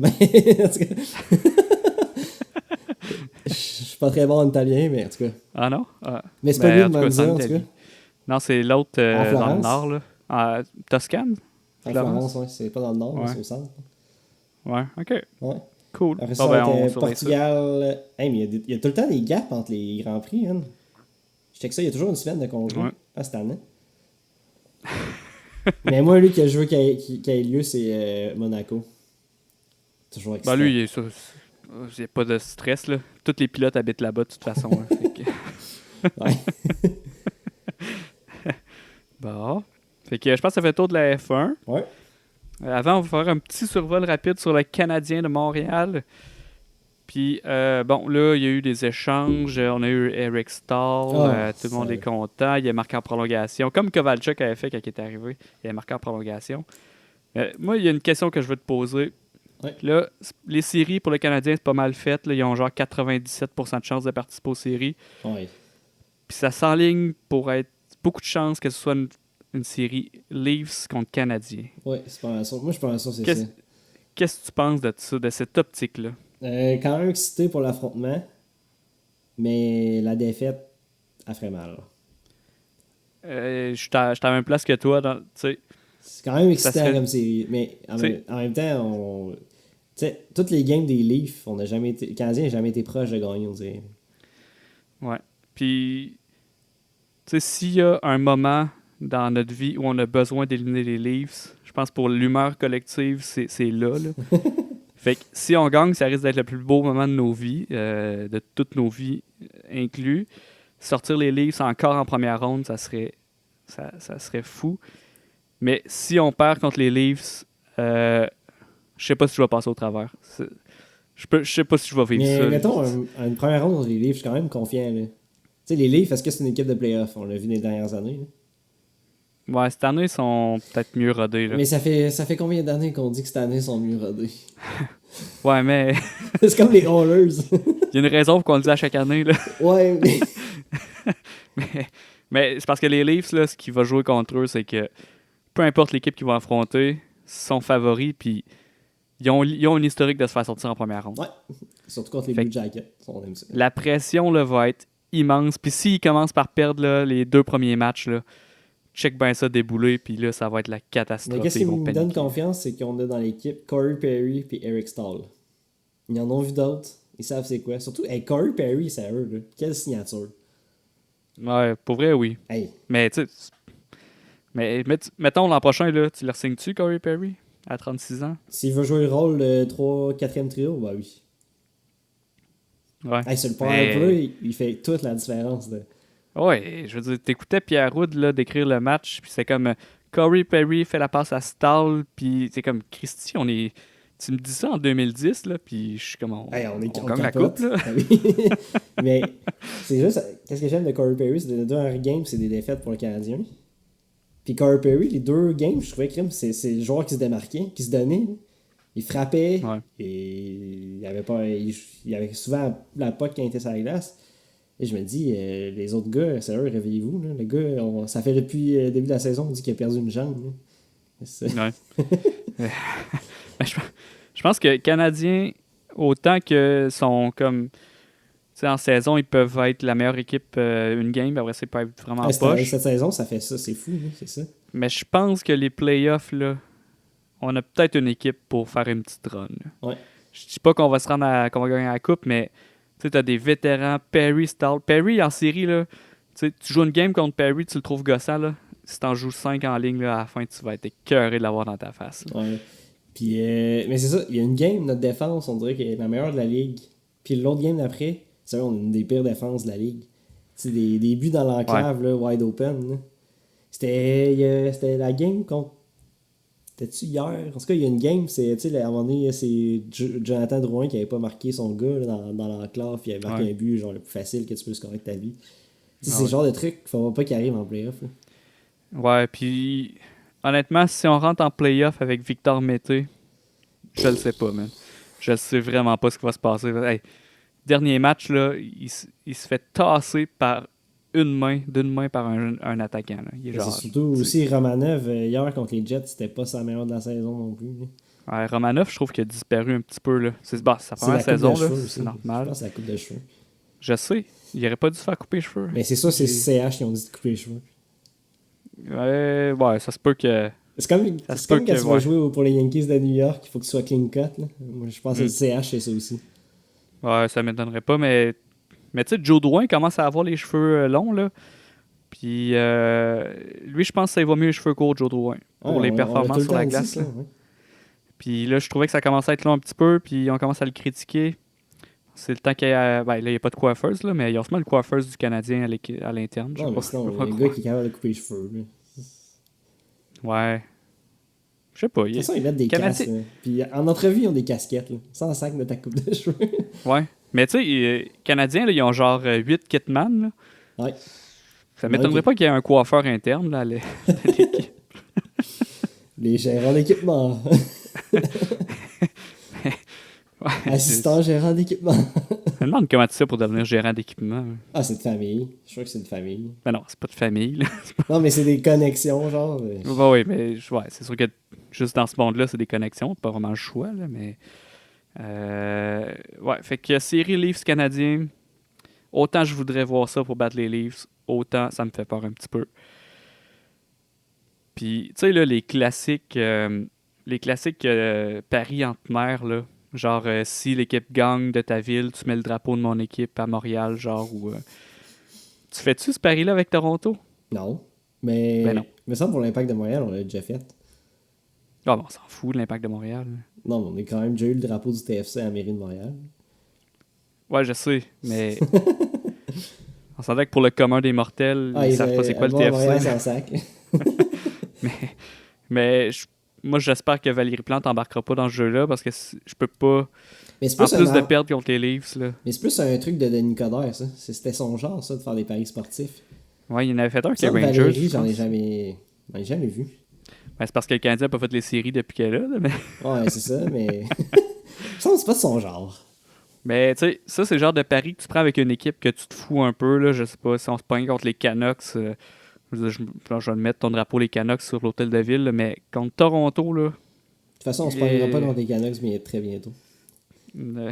Je suis pas très bon en italien, mais en tout cas. Ah non? Mais c'est pas lui de Monza, en tout cas. Non, c'est l'autre dans le nord, là. Toscane? Florence, ouais. C'est pas dans le nord, mais c'est au centre. Ouais, ok. Ouais. Cool. Après ça, Portugal. Hey, mais il y a tout le temps des gaps entre les Grands Prix, hein. Je sais que ça, il y a toujours une semaine de congé. Ouais. Cette année. Mais moi, lui, que je veux qu'il ait lieu, c'est Monaco. Toujours excitant. Ben lui, il n'y a pas de stress, là. Tous les pilotes habitent là-bas, de toute façon. Hein, ouais. Bon. Fait que je pense que ça fait le tour de la F1. Ouais. Avant, on va faire un petit survol rapide sur le Canadien de Montréal. Puis, bon, là, il y a eu des échanges. On a eu Eric Stahl. Tout le monde est content. Il a marqué en prolongation. Comme Kovalchuk avait fait quand il est arrivé. Il a marqué en prolongation. Moi, il y a une question que je veux te poser. Ouais. Là, les séries pour les Canadiens, c'est pas mal fait. Là, ils ont genre 97% de chances de participer aux séries. Ouais. Puis ça s'enligne pour être beaucoup de chances que ce soit une série Leafs contre Canadiens. Ouais, c'est pas mal ça. Moi, je pense que c'est ça. Qu'est-ce que tu penses de ça, de cette optique-là? Quand même excité pour l'affrontement, mais la défaite, elle ferait mal. Je suis à la même place que toi. C'est quand même excitant comme série, mais en même temps, toutes les games des Leafs, le Canadien n'a jamais été proche de gagner, on dirait. Ouais. Puis, s'il y a un moment dans notre vie où on a besoin d'éliminer les Leafs, je pense pour l'humeur collective, c'est là. Fait que si on gagne, ça risque d'être le plus beau moment de nos vies, de toutes nos vies inclus. Sortir les Leafs encore en première ronde, ça serait fou. Mais si on perd contre les Leafs, je sais pas si je vais passer au travers. Je sais pas si je vais vivre ça. Mais mettons, une première ronde contre les Leafs, je suis quand même confiant. Tu sais, les Leafs, est-ce que c'est une équipe de playoff? On l'a vu les dernières années. Là. Ouais, cette année, ils sont peut-être mieux rodés. Là. Mais ça fait combien d'années qu'on dit que cette année, ils sont mieux rodés? Ouais, mais... c'est comme les Oilers. Il y a une raison pour qu'on le dise à chaque année. Là. Ouais, mais c'est parce que les Leafs, là, ce qui va jouer contre eux, c'est que peu importe l'équipe qu'ils vont affronter, ils sont favoris, puis ils ont une historique de se faire sortir en première ronde. Ouais, surtout contre les Blue Jackets. On aime ça. La pression là, va être immense. Puis s'ils commencent par perdre là, les 2 premiers matchs, là, check bien ça débouler, puis là, ça va être la catastrophe. Mais qu'est-ce qui me donne confiance, c'est qu'on a dans l'équipe Corey Perry et Eric Stahl. Ils en ont vu d'autres. Ils savent c'est quoi. Surtout, Corey Perry, c'est eux. Là. Quelle signature. Ouais, pour vrai, oui. Hey. Mais tu sais, mettons l'an prochain, là, tu le signes-tu, Corey Perry, à 36 ans? S'il veut jouer le rôle de 3-4e trio, bah oui. Ouais. Hey, sur le powerplay, il fait toute la différence. Là. Ouais, je veux dire, t'écoutais Pierre Roud là, décrire le match, puis c'est comme Corey Perry fait la passe à Stahl, puis c'est comme Christy, tu me dis ça en 2010, là, puis je suis comme, on gagne la coupe, là. Mais c'est juste, qu'est-ce que j'aime de Corey Perry, c'est que les 2 dernières games, c'est des défaites pour le Canadien. Puis Corey Perry, les 2 games, je trouvais que c'est le joueur qui se démarquait, qui se donnait. Là. Il frappait, et il avait souvent la pote qui était sur la glace. Et je me dis, les autres gars, c'est eux, réveillez-vous. Là. Le gars, ça fait depuis le début de la saison, on dit qu'il a perdu une jambe. Là. Ouais. Je pense que les Canadiens, autant que sont comme... en saison, ils peuvent être la meilleure équipe une game, après c'est pas être vraiment poche. Cette saison, ça fait ça, c'est fou, là, c'est ça. Mais je pense que les playoffs, là, on a peut-être une équipe pour faire une petite run. Là. Ouais. Je dis pas qu'on va qu'on va gagner la coupe, mais tu as des vétérans, Perry, Stahl. Perry en série, là, tu joues une game contre Perry, tu le trouves gossant, là. Si t'en joues 5 en ligne, là, à la fin, tu vas être écœuré de l'avoir dans ta face. Là. Ouais. Puis, mais c'est ça, il y a une game, notre défense, on dirait qu'elle est la meilleure de la ligue. Puis l'autre game d'après, c'est vrai, on a une des pires défenses de la ligue. C'est des buts dans l'enclave, là, wide open. Là. C'était la game contre. C'était-tu hier? En tout cas, il y a une game, à un moment donné, c'est Jonathan Drouin qui avait pas marqué son gars là, dans l'enclave, puis il avait marqué un but genre le plus facile que tu peux scorer de ta vie. C'est le genre de truc qu'il ne faut pas qu'il arrive en playoff. Là. Ouais, puis honnêtement, si on rentre en playoff avec Victor Mété, je le sais pas, man. Je le sais vraiment pas ce qui va se passer. Hey, dernier match, là, il se fait tasser d'une main par un attaquant. Là. Il est genre, c'est surtout aussi Romanov, hier contre les Jets, c'était pas sa meilleure de la saison non plus. Là. Ouais, Romanov, je trouve qu'il a disparu un petit peu. Là. C'est sa première saison, là, c'est normal. Je pense que c'est la coupe de cheveux. Je sais, il aurait pas dû se faire couper les cheveux. Mais c'est ça, c'est CH qui ont dit de couper les cheveux. Ouais, ça se peut que... C'est comme quand tu vas jouer pour les Yankees de New York, il faut que tu sois clean cut. Là. Moi, je pense que le CH, c'est ça aussi. Ouais, ça m'étonnerait pas, mais tu sais, Joe Drouin commence à avoir les cheveux longs, là. Puis lui, je pense que ça va mieux les cheveux courts, Joe Drouin, pour les performances sur la glace. Ça, ouais. Puis là, je trouvais que ça commençait à être long un petit peu, puis on commence à le critiquer. C'est le temps qu'il y a... Ben, là, il n'y a pas de coiffeuse, là, mais il y a sûrement le coiffeuse du Canadien à l'interne. Non, mais sinon, il y a un gars qui est capable de couper les cheveux. Là. Ouais. Je sais pas. De toute façon, ils mettent des casques. Là. Puis en entrevue, ils ont des casquettes. Là, sans sac de ta coupe de cheveux. Ouais. Mais tu sais, Canadiens, là, ils ont genre 8 kitman. Là. Ouais. Ça m'étonnerait pas qu'il y ait un coiffeur interne là, à l'équipe. Les gérants d'équipement. Assistant gérant d'équipement. Je me demande comment tu sais pour devenir gérant d'équipement. Ah, c'est de famille. Je suis sûr que c'est de famille. Ben non, c'est pas de famille. Là. Non, mais c'est des connexions, genre. Ben oui, mais ouais, c'est sûr que juste dans ce monde-là, c'est des connexions. Pas vraiment le choix, là, mais... ouais, fait que série Leafs canadien, autant je voudrais voir ça pour battre les Leafs, autant ça me fait peur un petit peu. Puis, tu sais, là, les classiques paris entre mers, là, genre, si l'équipe gagne de ta ville, tu mets le drapeau de mon équipe à Montréal, genre, ou... Tu fais-tu ce pari-là avec Toronto? Non. Mais... Ben non. Mais ça, pour l'Impact de Montréal, on l'a déjà fait. Ah bon, on s'en fout de l'Impact de Montréal. Non, mais on a quand même déjà eu le drapeau du TFC à la mairie de Montréal. Ouais, je sais, mais... on s'entend que pour le commun des mortels, ils savent pas c'est quoi le TFC. Sans sac. mais moi, j'espère que Valérie Plante embarquera pas dans ce jeu-là parce que je peux pas... Mais c'est en plus de perdre contre les Leafs, là. Mais c'est plus un truc de Denis Coderre, ça. C'était son genre, ça, de faire des paris sportifs. Ouais, il y en avait fait un qui est Rangers. Valérie, j'en ai jamais vu. Ben, c'est parce que le Canadien n'a pas fait les séries depuis qu'elle est là. Mais... ouais, c'est ça, mais... ça, c'est pas de son genre. Mais tu sais, ça, c'est le genre de pari que tu prends avec une équipe que tu te fous un peu, là. Je sais pas, si on se pogne contre les Canucks, je vais mettre ton drapeau les Canucks sur l'hôtel de ville, là, mais contre Toronto, là... De toute façon, on se pognera pas contre les Canucks, mais très bientôt. Non.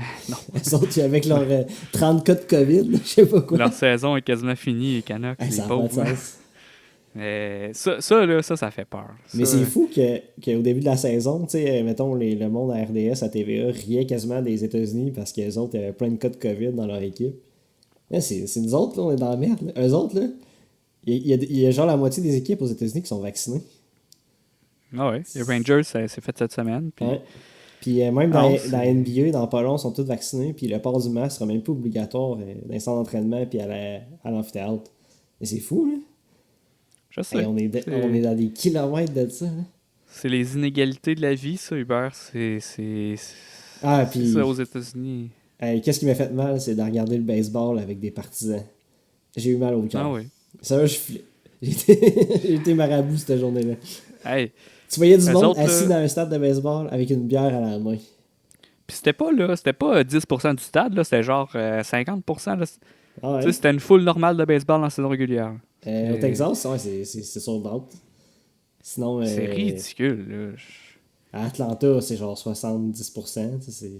Les autres, avec leurs 30 cas de COVID, je sais pas quoi. Leur saison est quasiment finie, les Canucks. Hey, c'est pauvre. Mais ça fait peur. Mais c'est fou qu'au début de la saison, tu sais, mettons, le monde à RDS, à TVA, riait quasiment des États-Unis parce qu'eux autres avaient plein de cas de COVID dans leur équipe. Là, c'est nous autres, là, on est dans la merde. Là. Eux autres, là, il y a genre la moitié des équipes aux États-Unis qui sont vaccinées. Ah ouais, les Rangers, c'est fait cette semaine. Puis... ouais. Puis même dans la NBA, dans pas long, ils sont tous vaccinés. Puis le port du masque sera même pas obligatoire dans les centres d'entraînement puis à l'amphithéâtre. Mais c'est fou, là. Je sais. Hey, on est dans des kilomètres de ça. Hein. C'est les inégalités de la vie, ça, Hubert. C'est ça aux États-Unis. Hey, qu'est-ce qui m'a fait mal, c'est de regarder le baseball avec des partisans. J'ai eu mal au cœur. Ah oui. Ça, j'ai été marabout cette journée-là. Hey, tu voyais du monde assis dans un stade de baseball avec une bière à la main. Puis c'était pas 10% du stade, là, c'était genre 50%. Là. Ah ouais. C'était une foule normale de baseball dans la saison régulière. Au Texas, ouais, c'est sold out. Sinon, c'est ridicule. Là. À Atlanta, c'est genre 70%. C'est...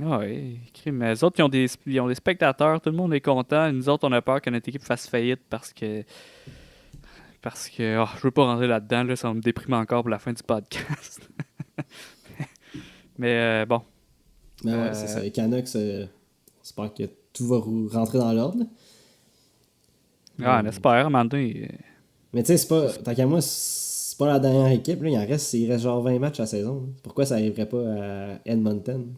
ah oui, mais les autres, ils ont des spectateurs, tout le monde est content. Nous autres, on a peur que notre équipe fasse faillite parce que je veux pas rentrer là-dedans, là, ça va me déprimer encore pour la fin du podcast. Mais bon. Mais ouais, c'est ça. Les Canucks, j'espère que tout va rentrer dans l'ordre. Ah, on espère, à un moment donné. Mais tu sais, c'est pas. Tant qu'à moi, c'est pas la dernière équipe. Là, il reste genre 20 matchs à la saison. Là. Pourquoi ça arriverait pas à Edmonton?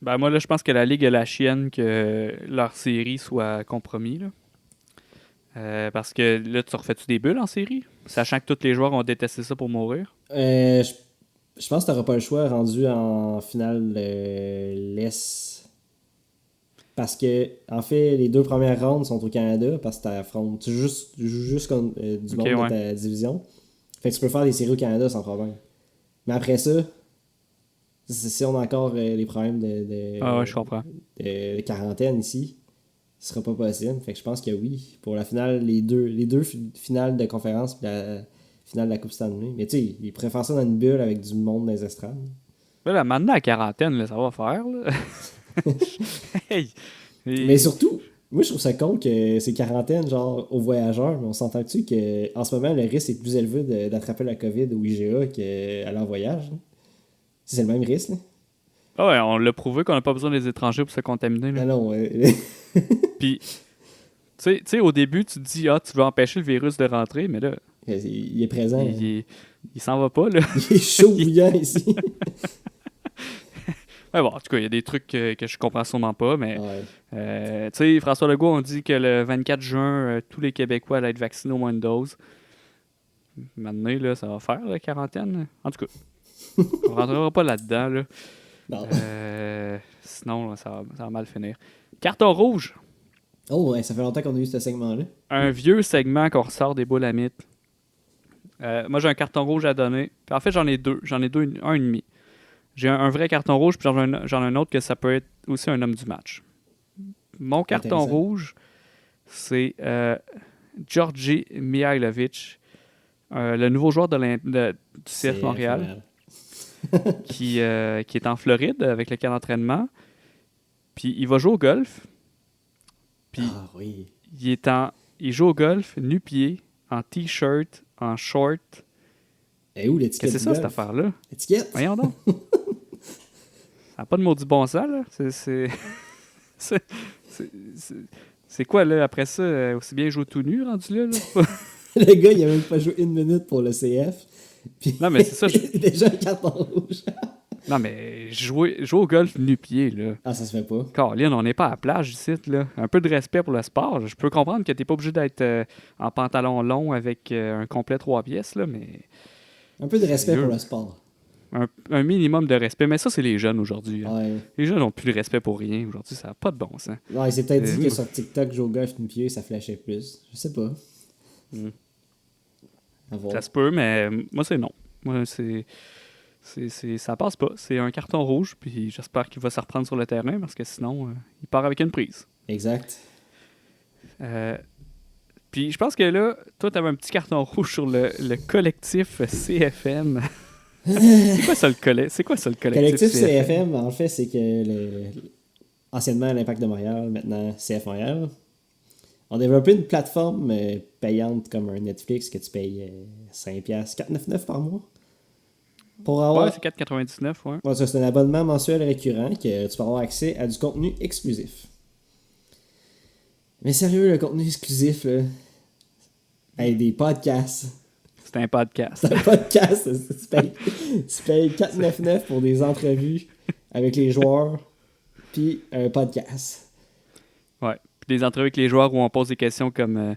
Ben moi, là, je pense que la Ligue a la chienne que leur série soit compromis. Là. Parce que là, tu refais-tu des bulles en série? Sachant que tous les joueurs ont détesté ça pour mourir. Je pense que t'auras pas le choix rendu en finale l'Est. Parce que, en fait, les 2 premières rounds sont au Canada parce que tu joues juste contre du monde de ta division. Fait que tu peux faire des séries au Canada sans problème. Mais après ça, si on a encore les problèmes je comprends. de quarantaine ici, ce sera pas possible. Fait que je pense que oui. Pour la finale, les deux finales de conférence puis la finale de la Coupe Stanley. Mais tu sais, ils pourraient faire ça dans une bulle avec du monde dans les estrades. Là, maintenant, la quarantaine, là, ça va faire. Là. Hey. Mais surtout, moi je trouve ça con que c'est quarantaine genre aux voyageurs, mais on s'entend-tu qu'en ce moment le risque est plus élevé d'attraper la COVID au IGA qu'aller en voyage? Là? C'est le même risque. Là. Ah ouais, on l'a prouvé qu'on n'a pas besoin des étrangers pour se contaminer. Là. Ah non, Puis, tu sais, au début, tu te dis, tu veux empêcher le virus de rentrer, mais là... il est présent. Il s'en va pas, là. Il est chaud bouillant ici. Ouais, bon, en tout cas, il y a des trucs que je comprends sûrement pas, mais tu sais, François Legault, on dit que le 24 juin, tous les Québécois allaient être vaccinés au moins une dose. Maintenant, là, ça va faire la quarantaine. En tout cas, on rentrera pas là-dedans. Là. Non. Sinon, là, ça va mal finir. Carton rouge. Oh, ouais, ça fait longtemps qu'on a eu ce segment-là. Un vieux segment qu'on ressort des boules à mythe. Moi, j'ai un carton rouge à donner. Puis, en fait, j'en ai deux. J'en ai deux, un et demi. J'ai un vrai carton rouge, puis j'en ai un autre que ça peut être aussi un homme du match. Mon carton rouge, c'est Georgi Mihailovic, le nouveau joueur du CF Montréal, qui est en Floride avec le camp d'entraînement. Puis il va jouer au golf. Puis oui. il joue au golf nu-pied, en t-shirt, en short. Et où l'étiquette? Qu'est-ce que c'est ça, cette affaire-là? L'étiquette? Voyons donc. Ça n'a pas de maudit bon sens, là. C'est quoi, là, après ça, aussi bien jouer tout nu, rendu là? Le gars, il a même pas joué 1 minute pour le CF. Puis non, mais c'est ça. Déjà un carton rouge. Non, mais jouer au golf nu-pied, là. Ah, ça se fait pas. Caroline, on n'est pas à la plage ici, là. Un peu de respect pour le sport. Je peux comprendre que t'es pas obligé d'être en pantalon long avec un complet 3 pièces, là, mais... Un peu de respect pour le sport. Un minimum de respect. Mais ça, c'est les jeunes aujourd'hui. Hein. Ouais. Les jeunes n'ont plus de respect pour rien. Aujourd'hui, ça n'a pas de bon sens. Ouais, il s'est peut-être dit que sur TikTok, jouer au golf nu-pied, ça flashait plus. Je sais pas. Ça se peut, mais moi, c'est non. Moi, ça passe pas. C'est un carton rouge, puis j'espère qu'il va se reprendre sur le terrain, parce que sinon, il part avec une prise. Exact. Puis je pense que là, toi, tu avais un petit carton rouge sur le collectif CFM. C'est quoi ça, le collectif CFM, en fait, c'est que anciennement l'Impact de Montréal, maintenant CF Montréal, ont développé une plateforme payante comme un Netflix que tu payes 5$, 4,99$ par mois. Pour avoir... Ouais, c'est 4,99$, ouais. Ouais, ça, c'est un abonnement mensuel récurrent que tu peux avoir accès à du contenu exclusif. Mais sérieux, le contenu exclusif, là... Hey, des podcasts. C'est un podcast. C'est un podcast. Tu payes 4,99$ pour des entrevues avec les joueurs, puis un podcast. Ouais. Puis des entrevues avec les joueurs où on pose des questions comme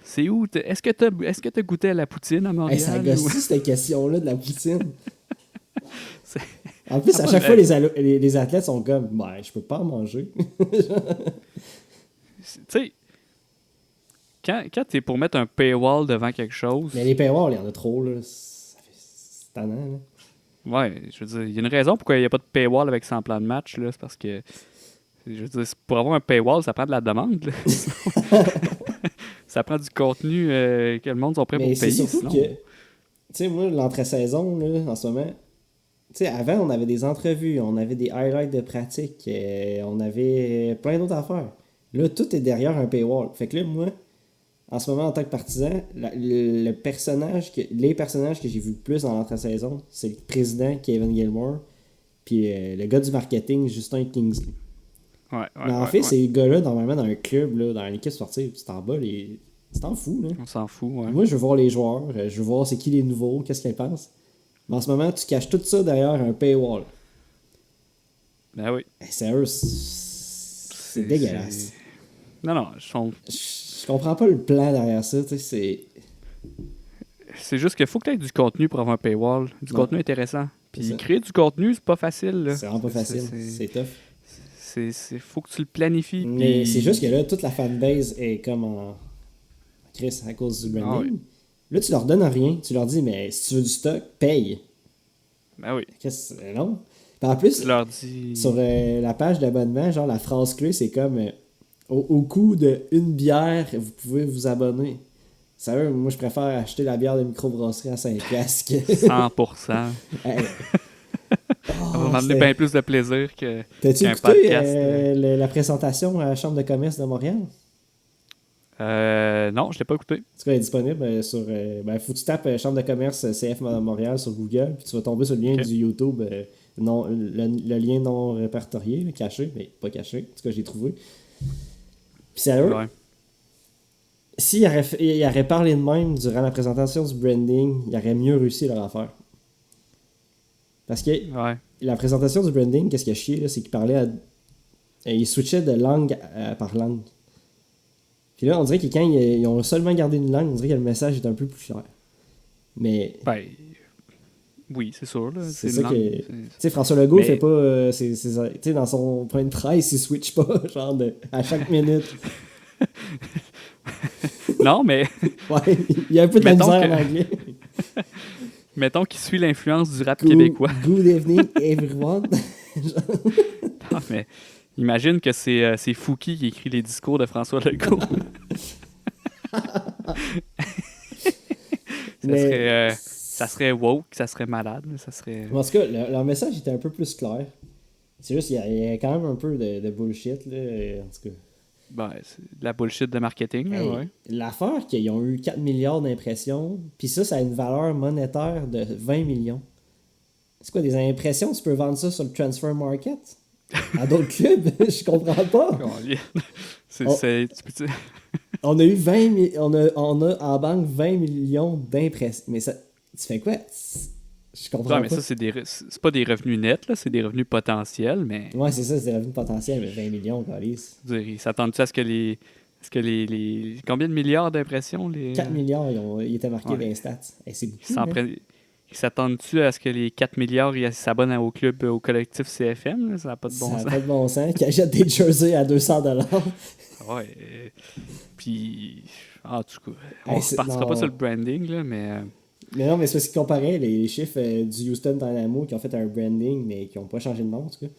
c'est où? Est-ce que t'as goûté à la poutine à Montréal? Hey, ça gosse cette question-là de la poutine. En plus, à chaque fois, les athlètes sont comme ben, je peux pas en manger. Tu sais, quand t'es pour mettre un paywall devant quelque chose... Mais les paywalls, il y en a trop, là. C'est tannant, là. Ouais, je veux dire, il y a une raison pourquoi il n'y a pas de paywall avec 100 plans de match, là. C'est parce que, je veux dire, pour avoir un paywall, ça prend de la demande, là. Ça prend du contenu que le monde sont prêts pour payer. Mais c'est surtout sinon... que, tu sais, moi, l'entre-saison, là, en ce moment, tu sais, avant, on avait des entrevues, on avait des highlights de pratique, on avait plein d'autres affaires. Là, tout est derrière un paywall. Fait que là, moi, en ce moment, en tant que partisan, les personnages que j'ai vus le plus dans l'entre-saison, c'est le président Kevin Gilmore, puis le gars du marketing, Justin Kingsley. Ouais, mais en fait, ces gars-là, normalement, dans un club, là, dans une équipe sportive, tu t'en bats, tu t'en fous. Là. On s'en fout, ouais. Moi, je veux voir les joueurs, je veux voir c'est qui les nouveaux, qu'est-ce qu'ils pensent. Mais en ce moment, tu caches tout ça derrière un paywall. Ben oui. Sérieux, c'est dégueulasse. Non, je comprends pas le plan derrière ça, tu sais, c'est juste qu'il faut que tu aies du contenu pour avoir un paywall, du contenu intéressant. Puis créer du contenu, c'est pas facile, là. C'est vraiment pas facile, c'est tough. Faut que tu le planifies. Mais c'est juste que là, toute la fanbase est comme en crise à cause du branding. Ah oui. Là, tu leur donnes rien. Tu leur dis, mais si tu veux du stock, paye. Ben oui. Non. Puis en plus, tu leur dis... sur la page d'abonnement, genre la phrase clé, c'est comme au coût d'une bière, vous pouvez vous abonner. Sérieux, moi, je préfère acheter la bière de microbrasserie à 5$. 100%. Hey. Ça va m'amener bien plus de plaisir qu'un podcast. T'as-tu écouté la présentation à la Chambre de commerce de Montréal? Non, je ne l'ai pas écouté. En tout cas, elle est disponible sur... faut que tu tapes Chambre de commerce CF Montréal sur Google, puis tu vas tomber sur le lien du YouTube, le lien non répertorié, là, caché, mais pas caché. En tout cas, j'ai trouvé. Puis sérieux, s'ils auraient parlé de même durant la présentation du branding, ils auraient mieux réussi leur affaire. Parce que la présentation du branding, qu'est-ce qui a chié, là, c'est qu'il parlait il switchait de langue par langue. Puis là, on dirait que quand ils ont seulement gardé une langue, on dirait que le message est un peu plus clair. Mais Ben, oui, c'est sûr. Là. c'est C'est ça une que. langue. Tu sais, François Legault Mais- fait pas. Tu sais, dans son point de presse, il switch pas, genre, à chaque minute. Non, mais Ouais, il y a un peu de la mettons misère que en anglais. mettons qu'il suit l'influence du rap Good, québécois. good evening, everyone. Non, mais imagine que c'est Fouki qui écrit les discours de François Legault. Mais. Ça serait woke, ça serait malade, ça serait... En tout cas, leur message était un peu plus clair. C'est juste, il y a quand même un peu de bullshit, là. En tout cas. Ben, c'est de la bullshit de marketing, là, Hey, ouais. l'affaire qu'ils ont eu 4 milliards d'impressions, puis ça a une valeur monétaire de 20 millions. C'est quoi, des impressions? Tu peux vendre ça sur le transfer market? À d'autres clubs? Je comprends pas. Tu peux- On a eu 20 on a en banque 20 millions d'impressions. Mais ça, tu fais quoi? Je comprends Ouais, mais pas. ça, c'est pas des revenus nets, là, c'est des revenus potentiels, mais... Ouais, c'est ça, c'est des revenus potentiels, mais 20 millions, calice. Je veux dire, ils s'attendent-tu à ce que les... Est-ce que les... Combien de milliards d'impressions, les... 4 milliards, ils étaient marqués Ouais. dans les stats. Hey, c'est Ils beaucoup, s'en hein? prennent- ils s'attendent-tu à ce que les 4 milliards ils s'abonnent au club, au collectif CFM? Là? Ça n'a pas de bon Ça sens. n'a pas de bon sens. Qu'ils achètent des jerseys à 200$. Ouais. Puis, en tout cas, on Hey, ne repartira non. pas sur le branding, là, mais... Mais non, mais c'est parce qu'ils comparaient les chiffres du Houston Dynamo qui ont fait un branding, mais qui n'ont pas changé de nom, en tout cas.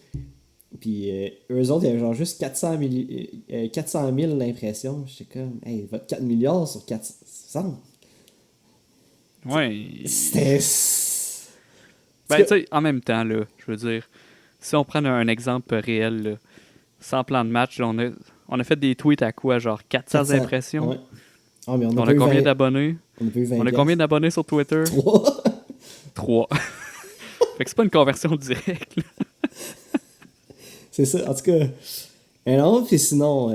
Puis eux autres, il y avait genre juste 400 000 l'impression. J'étais comme, hey, votre 4 milliards sur 400. Ouais. C'était. Ben, tu sais, en même temps, là, je veux dire, si on prend un exemple réel, là, sans plan de match, là, on a fait des tweets à quoi? Genre 400 impressions? Ouais. Ah, mais On pas a eu combien 20 d'abonnés? On a pas eu 20 On a combien d'abonnés sur Twitter? 3. 3. Fait que c'est pas une conversion directe, là. C'est ça, en tout cas. Mais non, puis sinon.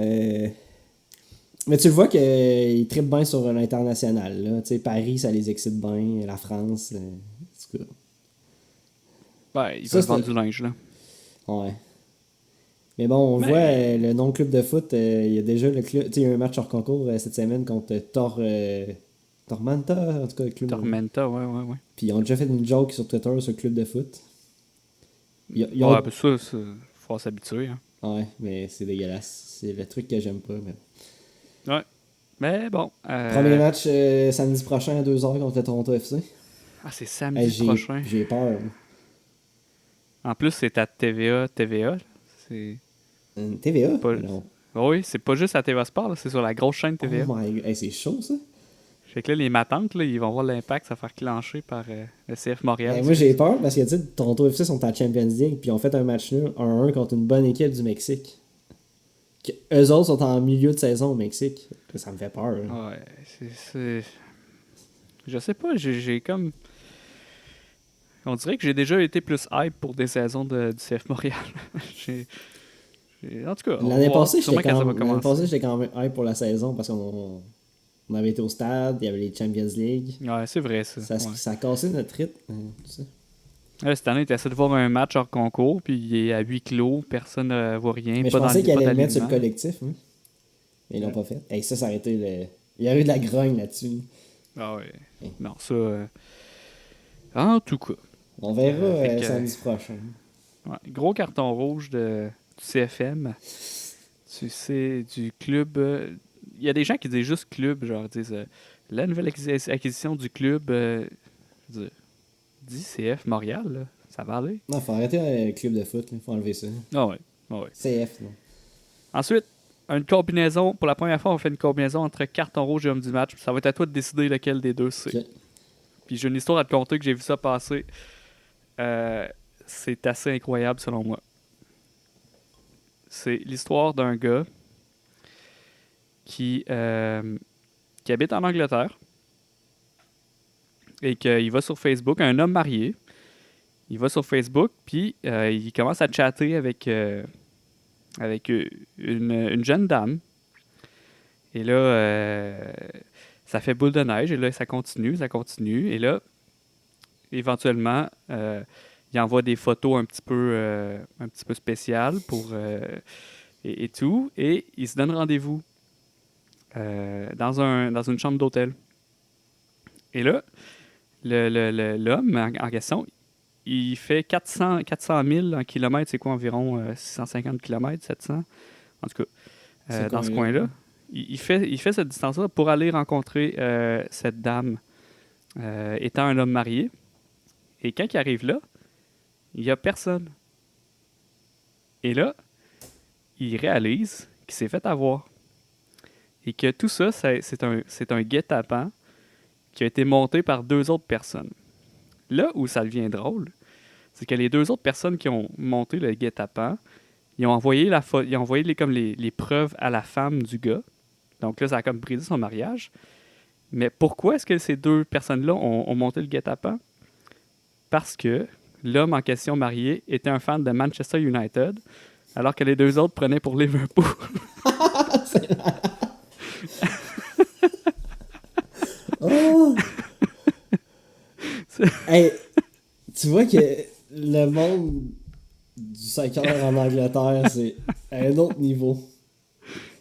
Mais tu le vois qu'ils trippent bien sur l'international. Là. Tu sais, Paris, ça les excite bien. La France. En tout cas. Ben, ils Ça, veulent c'est- vendre du linge, là. Ouais. Mais bon, on Mais- voit le non-club de foot. Il y a déjà le club. Tu sais, il y a eu un match hors concours cette semaine contre Tormenta, en tout cas, le club. Tormenta, ouais. Puis ils ont déjà fait une joke sur Twitter sur le club de foot. Ils Ouais, ont- ben ça, faut s'habituer, hein. Ouais, mais c'est dégueulasse. C'est le truc que j'aime pas. Mais... Ouais. Mais bon. Premier match samedi prochain à 2h contre le Toronto FC. Ah, c'est samedi Hey, prochain. j'ai peur. moi. En plus, c'est à TVA. C'est TVA? pas... Non. Oui, c'est pas juste à TVA Sport, là, c'est sur la grosse chaîne TVA. Oh my god. Hey, c'est chaud ça. Fait que là, les matantes, là, ils vont voir l'impact, ça va faire clencher par le CF Montréal. Hey, moi j'ai peur parce que tu sais, Toronto FC sont en Champions League puis ils ont fait un match nul 1-1 contre une bonne équipe du Mexique. Eux autres sont en milieu de saison au Mexique. Ça me fait peur. Là. Ouais, c'est... Je sais pas, j'ai comme... On dirait que j'ai déjà été plus hype pour des saisons du CF Montréal. En tout cas, on L'année va voir. passée, Sûrement j'étais quand ça va quand, l'année commencer. passée, j'étais quand même hype pour la saison parce qu'on avait été au stade, il y avait les Champions League. Ouais, c'est vrai, ça. Ouais. Ça a cassé notre rythme. Tout ça. Là, cette année, tu essaies de voir un match hors concours, puis il est à huis clos, personne ne voit rien. Mais je pas pensais qu'ils pas allaient le mettre sur le d'alignement. collectif. Hein. Mais ils l'ont pas fait. Hey, ça aurait été le... Il y a eu de la grogne là-dessus. Ah ouais. Hey. Non, ça... En tout cas. On verra fait que, samedi prochain. Ouais, gros carton rouge du CFM. Tu sais, du club... Il y a des gens qui disent juste club, genre, ils disent la nouvelle acquisition du club... je veux dire, dis CF Montréal, là. Ça va aller. Non, faut arrêter le club de foot. Il faut enlever ça. Ah ouais. Ah ouais. CF, non. Ensuite, une combinaison. Pour la première fois, on fait une combinaison entre carton rouge et homme du match. Ça va être à toi de décider lequel des deux c'est. Ok. Puis j'ai une histoire à te conter que j'ai vu ça passer. C'est assez incroyable selon moi. C'est l'histoire d'un gars qui habite en Angleterre et qu'il va sur Facebook, un homme marié. Il va sur Facebook, puis il commence à chatter avec une jeune dame. Et là, ça fait boule de neige, et là, ça continue. Et là, éventuellement, il envoie des photos un petit peu spéciales et tout, et il se donne rendez-vous dans une chambre d'hôtel. Et là, l'homme en question, il fait 400 000 en kilomètres, c'est quoi environ 650 km, 700, en tout cas, dans ce coin-là. Il fait cette distance-là pour aller rencontrer cette dame, étant un homme marié. Et quand il arrive là, il n'y a personne. Et là, il réalise qu'il s'est fait avoir. Et que tout ça, c'est un guet-apens qui a été monté par 2 autres personnes. Là où ça devient drôle, c'est que les 2 autres personnes qui ont monté le guet-apens, ils ont envoyé comme les preuves à la femme du gars. Donc là, ça a comme brisé son mariage. Mais pourquoi est-ce que ces 2 personnes-là ont monté le guet-apens? Parce que l'homme en question marié était un fan de Manchester United, alors que les 2 autres prenaient pour Liverpool. Oh! Hey, tu vois que le monde du soccer en Angleterre, c'est à un autre niveau.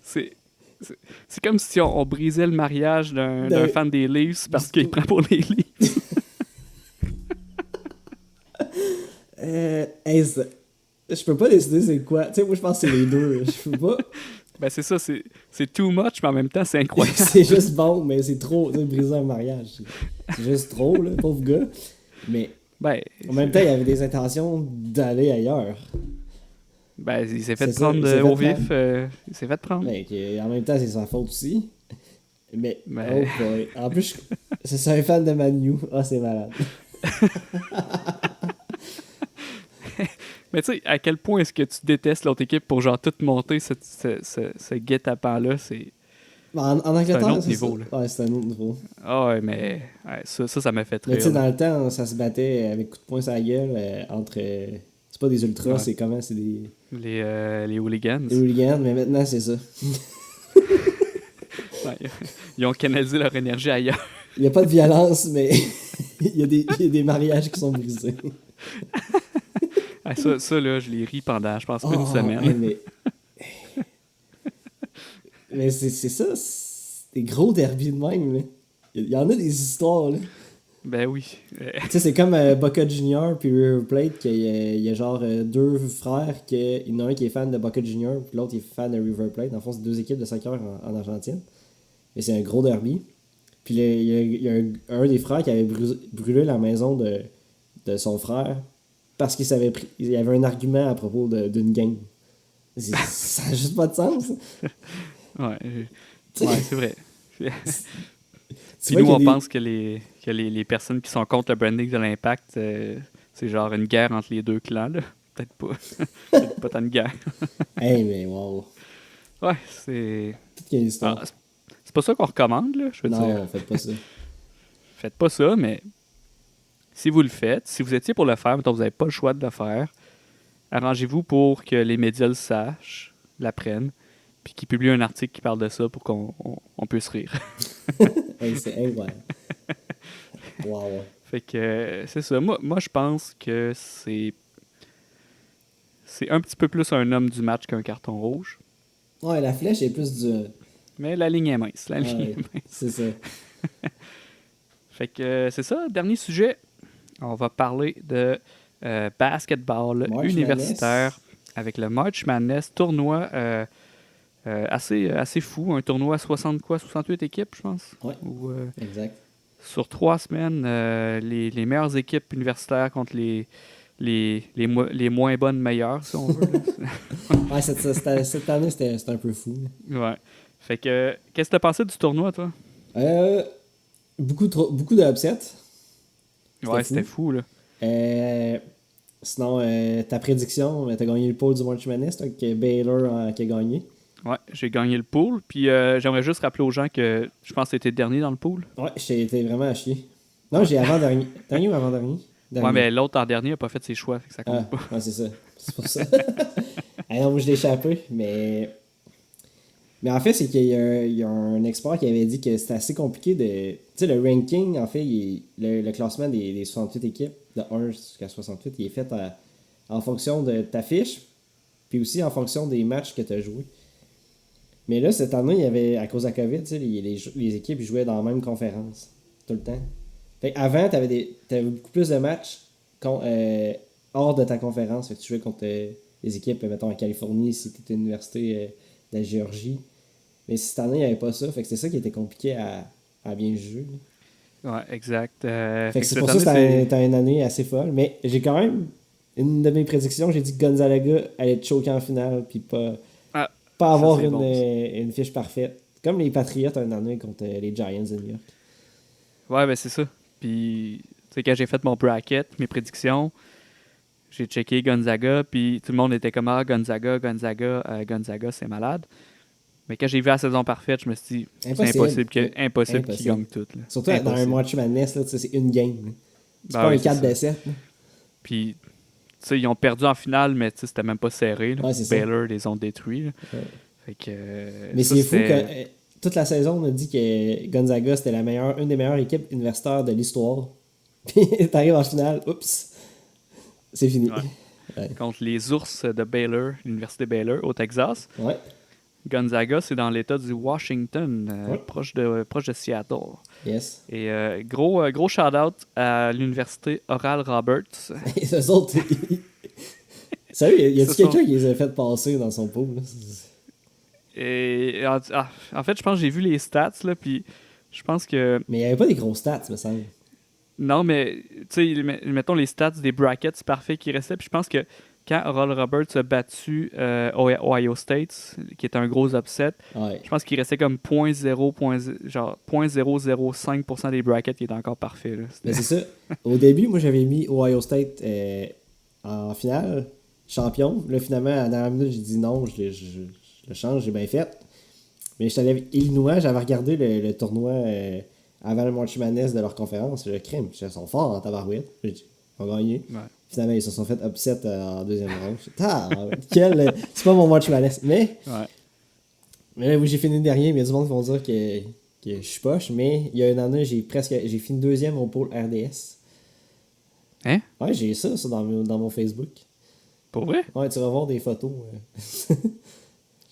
C'est comme si on brisait le mariage d'un fan des Leafs parce qu'il prend pour les Leafs. Hey, je peux pas décider c'est quoi. Tu sais, moi je pense que c'est les deux. Je peux pas. Ben c'est ça, c'est too much, mais en même temps, c'est incroyable. C'est juste bon, mais c'est trop. Tu sais, briser un mariage. C'est juste trop, là, pauvre gars. Mais en même temps, il avait des intentions d'aller ailleurs. Ben, il s'est fait prendre au vif. Il s'est fait prendre. Ben, en même temps, c'est sa faute aussi. Mais oh boy. En plus, c'est un fan de Man U. Ah, c'est malade. Mais tu sais, à quel point est-ce que tu détestes l'autre équipe pour genre tout monter ce guet-apens-là? C'est En Angleterre, un autre niveau. Là. Ouais, c'est un autre niveau. Ah ouais, mais ça m'a fait Mais rire. tu sais, dans le temps, ça se battait avec coups de poing sur la gueule entre... c'est pas des ultras, Ouais. c'est comment? C'est des... Les hooligans. Les hooligans, mais maintenant, c'est ça. Ouais, ils ont canalisé leur énergie ailleurs. Il n'y a pas de violence, mais il y a des mariages qui sont brisés. Ça, là, je l'ai ri pendant, je pense, une semaine. Hey, mais c'est ça, c'est des gros derbies de même. Là. Il y en a des histoires. Là. Ben oui. Tu sais, c'est comme Boca Junior puis River Plate, qu'il y a genre 2 frères, il y en a un qui est fan de Boca Junior, puis l'autre est fan de River Plate. Dans le fond, c'est 2 équipes de soccer en Argentine. Mais c'est un gros derby. Puis il y a un des frères qui avait brûlé la maison de son frère parce qu'il y avait un argument à propos d'une gang. Ça n'a juste pas de sens. Ouais, c'est vrai. Puis nous, on pense que les personnes qui sont contre le branding de l'Impact, c'est genre une guerre entre les 2 clans. Là. Peut-être pas. Peut-être pas tant de guerre. Hey, mais wow. Ouais, c'est... Toute une histoire. C'est pas ça qu'on recommande, là, je veux dire. Non, faites pas ça. Faites pas ça, mais si vous le faites, si vous étiez pour le faire, mettons, vous n'avez pas le choix de le faire, arrangez-vous pour que les médias le sachent, l'apprennent, puis qu'ils publient un article qui parle de ça pour qu'on puisse rire. Hey, c'est incroyable. Wow. Fait que c'est ça. Moi, je pense que c'est un petit peu plus un homme du match qu'un carton rouge. Ouais, la flèche est plus dure. Mais la ligne est mince. La ligne est mince. C'est ça. Fait que c'est ça. Dernier sujet. On va parler de basketball universitaire avec le March Madness, tournoi assez fou. Un tournoi à 68 équipes, je pense. Ouais, exact. Sur 3 semaines, les meilleures équipes universitaires contre les moins bonnes meilleures, si on veut. Ouais, cette année, c'était un peu fou. Ouais. Fait que, qu'est-ce que t'as pensé du tournoi, toi? Beaucoup d'upsets. Ouais, c'était fou, là. Sinon, ta prédiction, t'as gagné le pôle du March Madness, que Baylor qui a gagné. Ouais, j'ai gagné le pool. Puis j'aimerais juste rappeler aux gens que je pense que t'étais dernier dans le pool. Ouais, j'ai été vraiment à chier. Non, j'ai avant-dernier. Dernier ou avant-dernier? Ouais, mais l'autre en dernier n'a pas fait ses choix, fait que ça compte pas. Ouais, c'est ça. C'est pour ça. Non, moi, je l'ai échappé, mais en fait, c'est qu'il y a un expert qui avait dit que c'était assez compliqué de... Tu sais, le ranking, en fait, le classement des 68 équipes, de 1 jusqu'à 68, il est fait en fonction de ta fiche, puis aussi en fonction des matchs que tu as joués. Mais là, cette année, il y avait, à cause de la COVID, tu sais, les équipes jouaient dans la même conférence, tout le temps. Fait avant, t'avais beaucoup plus de matchs hors de ta conférence. Fait que tu jouais contre des équipes, mettons, en Californie, si t'étais une université de la Géorgie. Mais cette année, il n'y avait pas ça. Fait que c'est ça qui était compliqué à bien juger. Ouais, exact. Fait que c'est pour ça que t'as une année assez folle. Mais j'ai quand même, une de mes prédictions, j'ai dit que Gonzaga allait être choqué en finale, puis pas avoir une fiche parfaite. Comme les Patriots une année contre les Giants de New York. Ouais, ben c'est ça. Puis, tu sais, quand j'ai fait mon bracket, mes prédictions, j'ai checké Gonzaga, puis tout le monde était comme « Ah, Gonzaga, c'est malade. » Mais quand j'ai vu la saison parfaite, je me suis dit « C'est impossible qu'ils gagnent tout. » Surtout dans un match Madness, là, c'est une game. Là. C'est pas un 4-7. Puis, tu sais, ils ont perdu en finale, mais c'était même pas serré. Ouais, Baylor les ont détruits. Ouais. Fait que, mais c'est fou que toute la saison, on a dit que Gonzaga, c'était une des meilleures équipes universitaires de l'histoire. Puis t'arrives en finale, oups, c'est fini. Ouais. Contre les ours de Baylor, l'université Baylor, au Texas. Ouais. Gonzaga, c'est dans l'état du Washington, proche de Seattle. Yes. Et gros shout-out à l'université Oral Roberts. Et eux autres, sérieux, y a-t-il quelqu'un qui les a fait passer dans son pool? Là? Et en fait, je pense que j'ai vu les stats, là, puis je pense que... Mais il n'y avait pas des gros stats, me semble. Non, mais, tu sais, mettons les stats des brackets parfaits qui restaient, puis je pense que quand Oral Roberts a battu Ohio State, qui est un gros upset, je pense qu'il restait comme 0.005% des brackets qui étaient encore parfaits. Là. Mais c'est ça. Au début, moi, j'avais mis Ohio State en finale, champion. Là, finalement, à la dernière minute, j'ai dit non, je le change, j'ai bien fait. Mais j'étais allé avec Illinois, j'avais regardé le tournoi avant le March Madness de leur conférence. Le crime, ils sont forts en tabarouette. J'ai dit, ils ont gagné. Ouais. Finalement, ils se sont fait upset en deuxième round. C'est pas mon March Madness. Mais là, oui, j'ai fini dernier, mais il y a du monde qui vont dire que je suis poche. Mais il y a une année, j'ai fini deuxième au pôle RDS. Hein? Ouais, j'ai ça dans mon Facebook. Pour vrai? Ouais, tu vas voir des photos.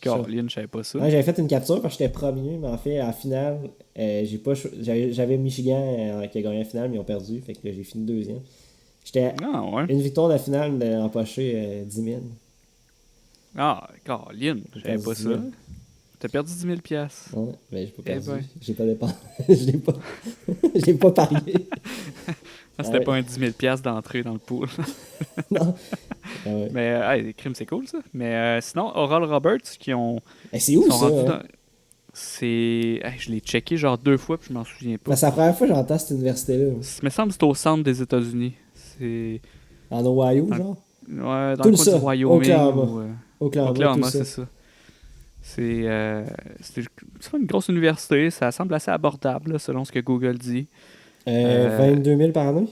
Caroline, je savais pas ça. Ouais, j'avais fait une capture parce que j'étais premier, mais en fait, à la finale, j'avais Michigan qui a gagné la finale, mais ils ont perdu. Fait que j'ai fini deuxième. J'étais une victoire de la finale d'empocher 10 000. Ah, Caroline, je savais pas ça. T'as perdu 10 000 $. Ouais, mais j'ai pas perdu. J'ai pas dépensé. Je l'ai pas parié. C'était pas un 10 000 $ d'entrée dans le pool. Non. Mais les crimes, c'est cool, ça. Mais sinon, Oral Roberts, qui ont... c'est où, ça? C'est... je l'ai checké genre 2 fois, puis je m'en souviens pas. C'est la première fois que j'entends cette université-là. Il me semble que c'est au centre des États-Unis. C'est... En Ohio, genre? Ouais, dans le coin du Wyoming. Oklahoma, c'est ça. C'est pas une grosse université. Ça semble assez abordable, là, selon ce que Google dit. 22 000 par année?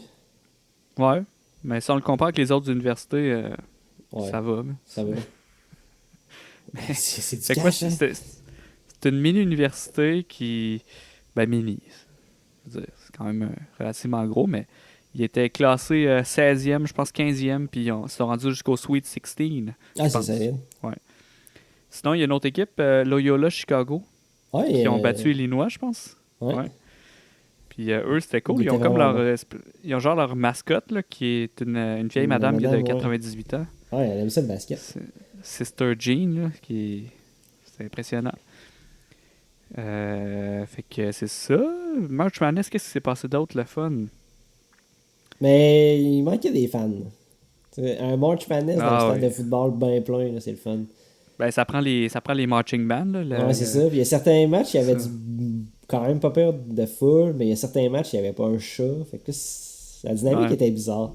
Ouais. Mais si on le compare avec les autres universités, ça va. Ça va. Mais c'est du cash, c'est une mini-université qui... Ben, mini. C'est quand même relativement gros, mais il était classé 16e, je pense 15e, puis ils sont rendus jusqu'au Sweet 16. Ah, c'est ça. Ouais. Sinon, il y a une autre équipe, Loyola Chicago, qui ont battu Illinois, je pense. Ouais. Puis eux, c'était cool. Ils ont comme ils ont genre leur mascotte, là, qui est une vieille madame qui a de 98 ans. Ouais, elle aime ça le basket. Sister Jean, là, c'est impressionnant. Fait que c'est ça. March Madness, qu'est-ce qui s'est passé d'autre, le fun? Mais il manquait des fans. Un March Madness dans le stade de football bien plein, c'est le fun. Ben, ça prend les marching bands. Ouais, c'est ça. Puis il y a certains matchs, il y avait quand même pas peur de foule, mais il y a certains matchs, il n'y avait pas un chat. Fait que la dynamique était bizarre.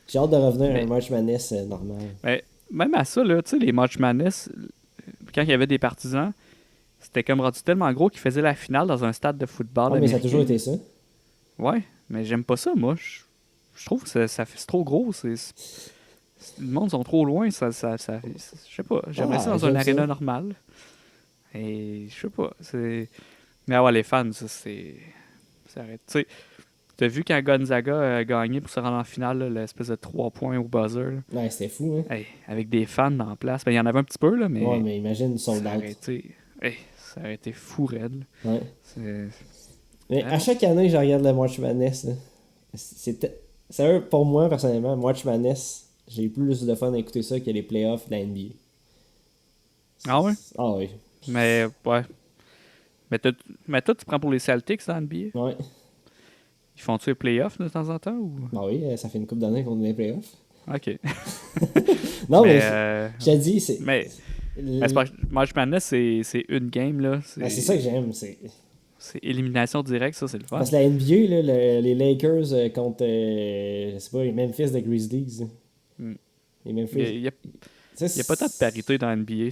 J'ai hâte de revenir à un March Madness normal. Ben, même à ça, là, tu sais, les March Madness, quand il y avait des partisans, c'était comme rendu tellement gros qu'ils faisaient la finale dans un stade de football. Ouais, mais ça a toujours été ça. Ouais, mais j'aime pas ça, moi. Je trouve que c'est trop gros. Le monde sont trop loin. Je sais pas. J'aimerais ça dans un aréna normal. Et je sais pas. Mais ouais, les fans, ça, c'est arrête. Tu sais, t'as vu quand Gonzaga a gagné pour se rendre en finale, là, l'espèce de 3 points au buzzer. Là. Ouais, c'était fou, hein. Hey, avec des fans en place. Ben, il y en avait un petit peu, là, mais... Ouais, mais imagine, sold out. Ça aurait été fou raide. Ouais. Mais à chaque année, je regarde le March Madness. Là. C'est pour moi, personnellement, March Madness, j'ai plus de fun à écouter ça que les playoffs de la NBA. Ah ouais? Ah oui. Mais, ouais. Mais toi, tu prends pour les Celtics dans la NBA? Ouais. Ils font-tu les playoffs de temps en temps? Ou... Bah oui, ça fait une couple d'années qu'on est dans les playoffs. OK. Non, mais, je t'ai dit, c'est. mais c'est pas, March Madness, c'est une game, là. C'est ça que j'aime. C'est élimination directe, ça, c'est le fun. Parce que la NBA, là, les Lakers contre, je sais pas, les Memphis de Grizzlies. Mm. Les Memphis. Il n'y a pas tant de parité dans la NBA.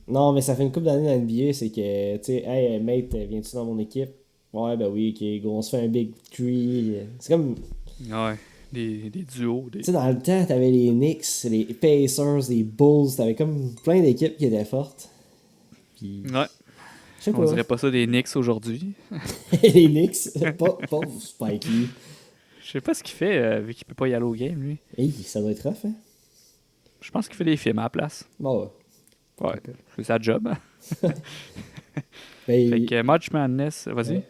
Non, mais ça fait une couple d'années dans la NBA, c'est que, tu sais, hey, mate, viens-tu dans mon équipe? Ouais, ben oui, ok, go, on se fait un big three. C'est comme. Ouais, des duos. Tu sais, dans le temps, t'avais les Knicks, les Pacers, les Bulls, t'avais comme plein d'équipes qui étaient fortes. Puis, Ouais. je sais On dirait pas ça des Knicks aujourd'hui. les Knicks, pauvre Spikey. Je sais pas ce qu'il fait, vu qu'il peut pas y aller au game, lui. Hey, ça doit être rough, hein? Je pense qu'il fait des films à la place. Bon, ouais. Ouais, c'est sa job. Hein. Ben, Fait que March Madness, vas-y. Ouais.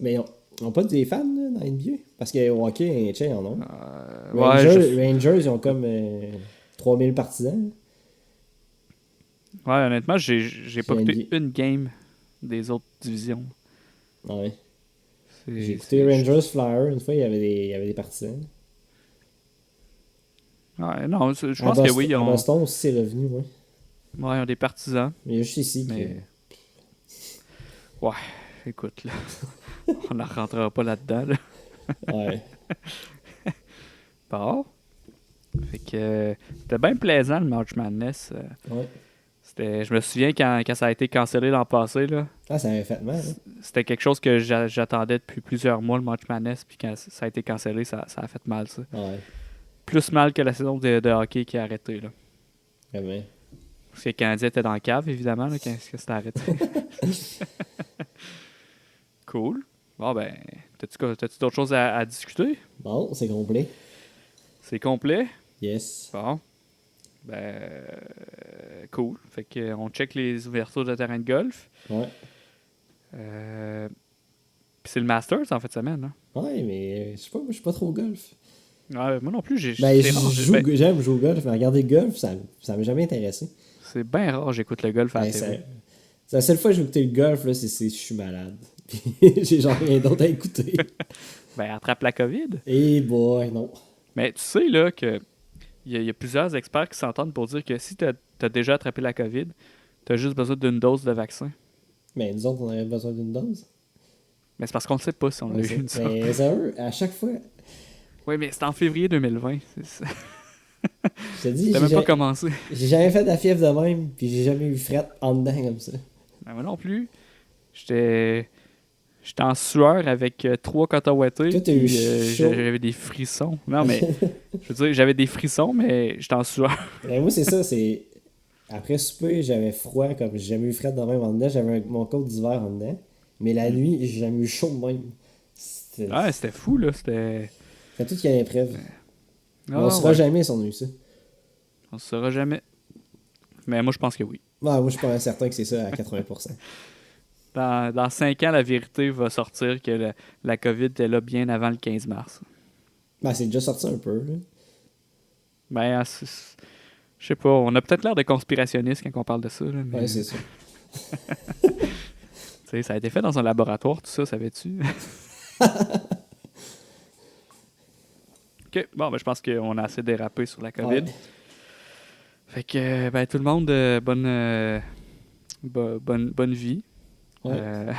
Mais on pas des fans là, dans NBA? Parce que au hockey, tu sais, en ont. Rangers, ils ont comme 3000 partisans. Ouais, honnêtement, j'ai pas écouté NBA. une game des autres divisions. Ouais. J'ai écouté Rangers Flyers, une fois, il y avait des partisans. Ouais, non, je pense que oui. À Boston aussi, c'est revenu, ouais. Ouais, ils ont des partisans. Mais juste ici. Mais... Ouais, écoute, là. On ne rentrera pas là-dedans, là. Ouais. Bon. Fait que c'était bien plaisant le March Madness. Ouais. Je me souviens quand ça a été cancellé l'an passé, là. Ah, ça avait fait mal. Hein? C'était quelque chose que j'attendais depuis plusieurs mois, le March Madness, puis quand ça a été cancellé, ça a fait mal, ça. Ouais. Plus mal que la saison de hockey qui a arrêté, là. Vraiment. Parce que les Canadiens étaient dans le cave, évidemment, là, quand c'était arrêté. Cool. Bon, ben, t'as-tu d'autres choses à discuter? Bon, c'est complet. C'est complet? Yes. Bon. Ben, cool. Fait qu'on check les ouvertures de terrain de golf. Ouais. Puis c'est le Masters en fin de semaine, hein? Ouais, mais je sais pas, moi, je suis pas trop au golf. Ouais, moi non plus, j'aime jouer au golf, mais regarder le golf, ça m'a jamais intéressé. C'est bien rare, j'écoute le golf à la télé. C'est la seule fois que j'ai écouté le golf, là, c'est si je suis malade. Puis j'ai genre rien d'autre à écouter. Ben, attrape la COVID. Eh boy, non. Mais tu sais, là, que il y a plusieurs experts qui s'entendent pour dire que si t'as déjà attrapé la COVID, t'as juste besoin d'une dose de vaccin. Mais nous autres, on avait besoin d'une dose. Mais c'est parce qu'on ne sait pas si on a eu une dose. Mais sérieux, à chaque fois... Oui, mais c'était en février 2020. Je te dis, t'as même pas commencé. J'ai jamais fait de la fièvre de même, puis j'ai jamais eu fret en dedans comme ça. Ben, moi non plus. J'étais en sueur avec 3 cotons ouettés. Toi, t'as eu chaud. J'avais des frissons. Non, mais je veux dire, j'avais des frissons, mais j'étais en sueur. Ben, moi, c'est ça, c'est... Après souper, j'avais froid, comme j'ai jamais eu fret de même en dedans. J'avais mon coat d'hiver en dedans. Mais la nuit, j'ai jamais eu chaud de même. Ouais, c'était fou, là. C'était tout qu'il y a l'imprévu. Ah, on ne saura jamais si on a eu ça. On ne saura jamais. Mais moi, je pense que oui. Ouais, moi, je suis pas certain que c'est ça à 80%. Dans 5 ans, la vérité va sortir que la COVID était là bien avant le 15 mars. Ben, c'est déjà sorti un peu. Là. Ben, je sais pas. On a peut-être l'air de conspirationnistes quand on parle de ça. Là, mais... Ouais, c'est ça. Tu sais, ça a été fait dans un laboratoire, tout ça, savais-tu? OK. Bon, ben, je pense qu'on a assez dérapé sur la COVID. Ouais. Fait que, ben, tout le monde, bonne vie. Ouais.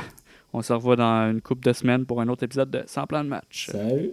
On se revoit dans une couple de semaines pour un autre épisode de Sans plan de match. Salut!